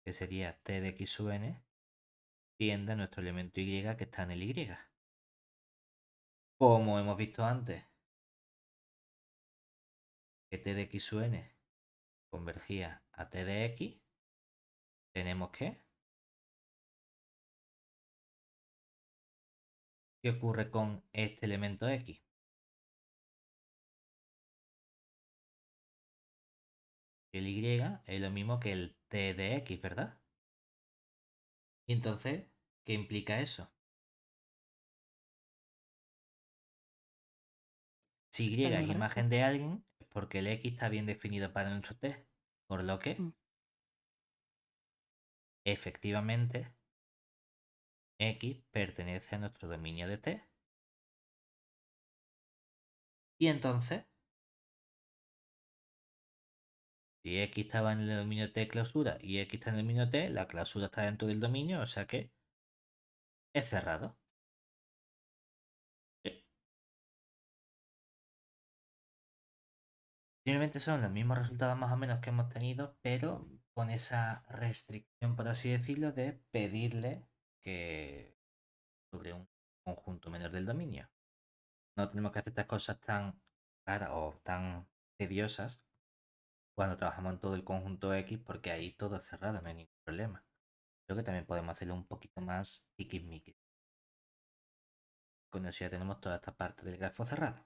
que sería t de x sub n tiende a nuestro elemento y que está en el y. Como hemos visto antes, que t de x sub n convergía a t de x, tenemos que... ¿Qué ocurre con este elemento x? El Y es lo mismo que el T de X, ¿verdad? Y entonces, ¿qué implica eso? Si Y Está en el es grafo. imagen de alguien, es porque el X está bien definido para nuestro T. Por lo que, Mm. efectivamente, X pertenece a nuestro dominio de T. Y entonces, si X estaba en el dominio T clausura y X está en el dominio T, la clausura está dentro del dominio, o sea que es cerrado. Sí. Simplemente son los mismos resultados más o menos que hemos tenido, pero con esa restricción, por así decirlo, de pedirle que sobre un conjunto menor del dominio. No tenemos que hacer estas cosas tan raras o tan tediosas cuando trabajamos en todo el conjunto X, porque ahí todo es cerrado, no hay ningún problema. Creo que también podemos hacerlo un poquito más tiquismiquis. Con eso ya tenemos toda esta parte del grafo cerrado.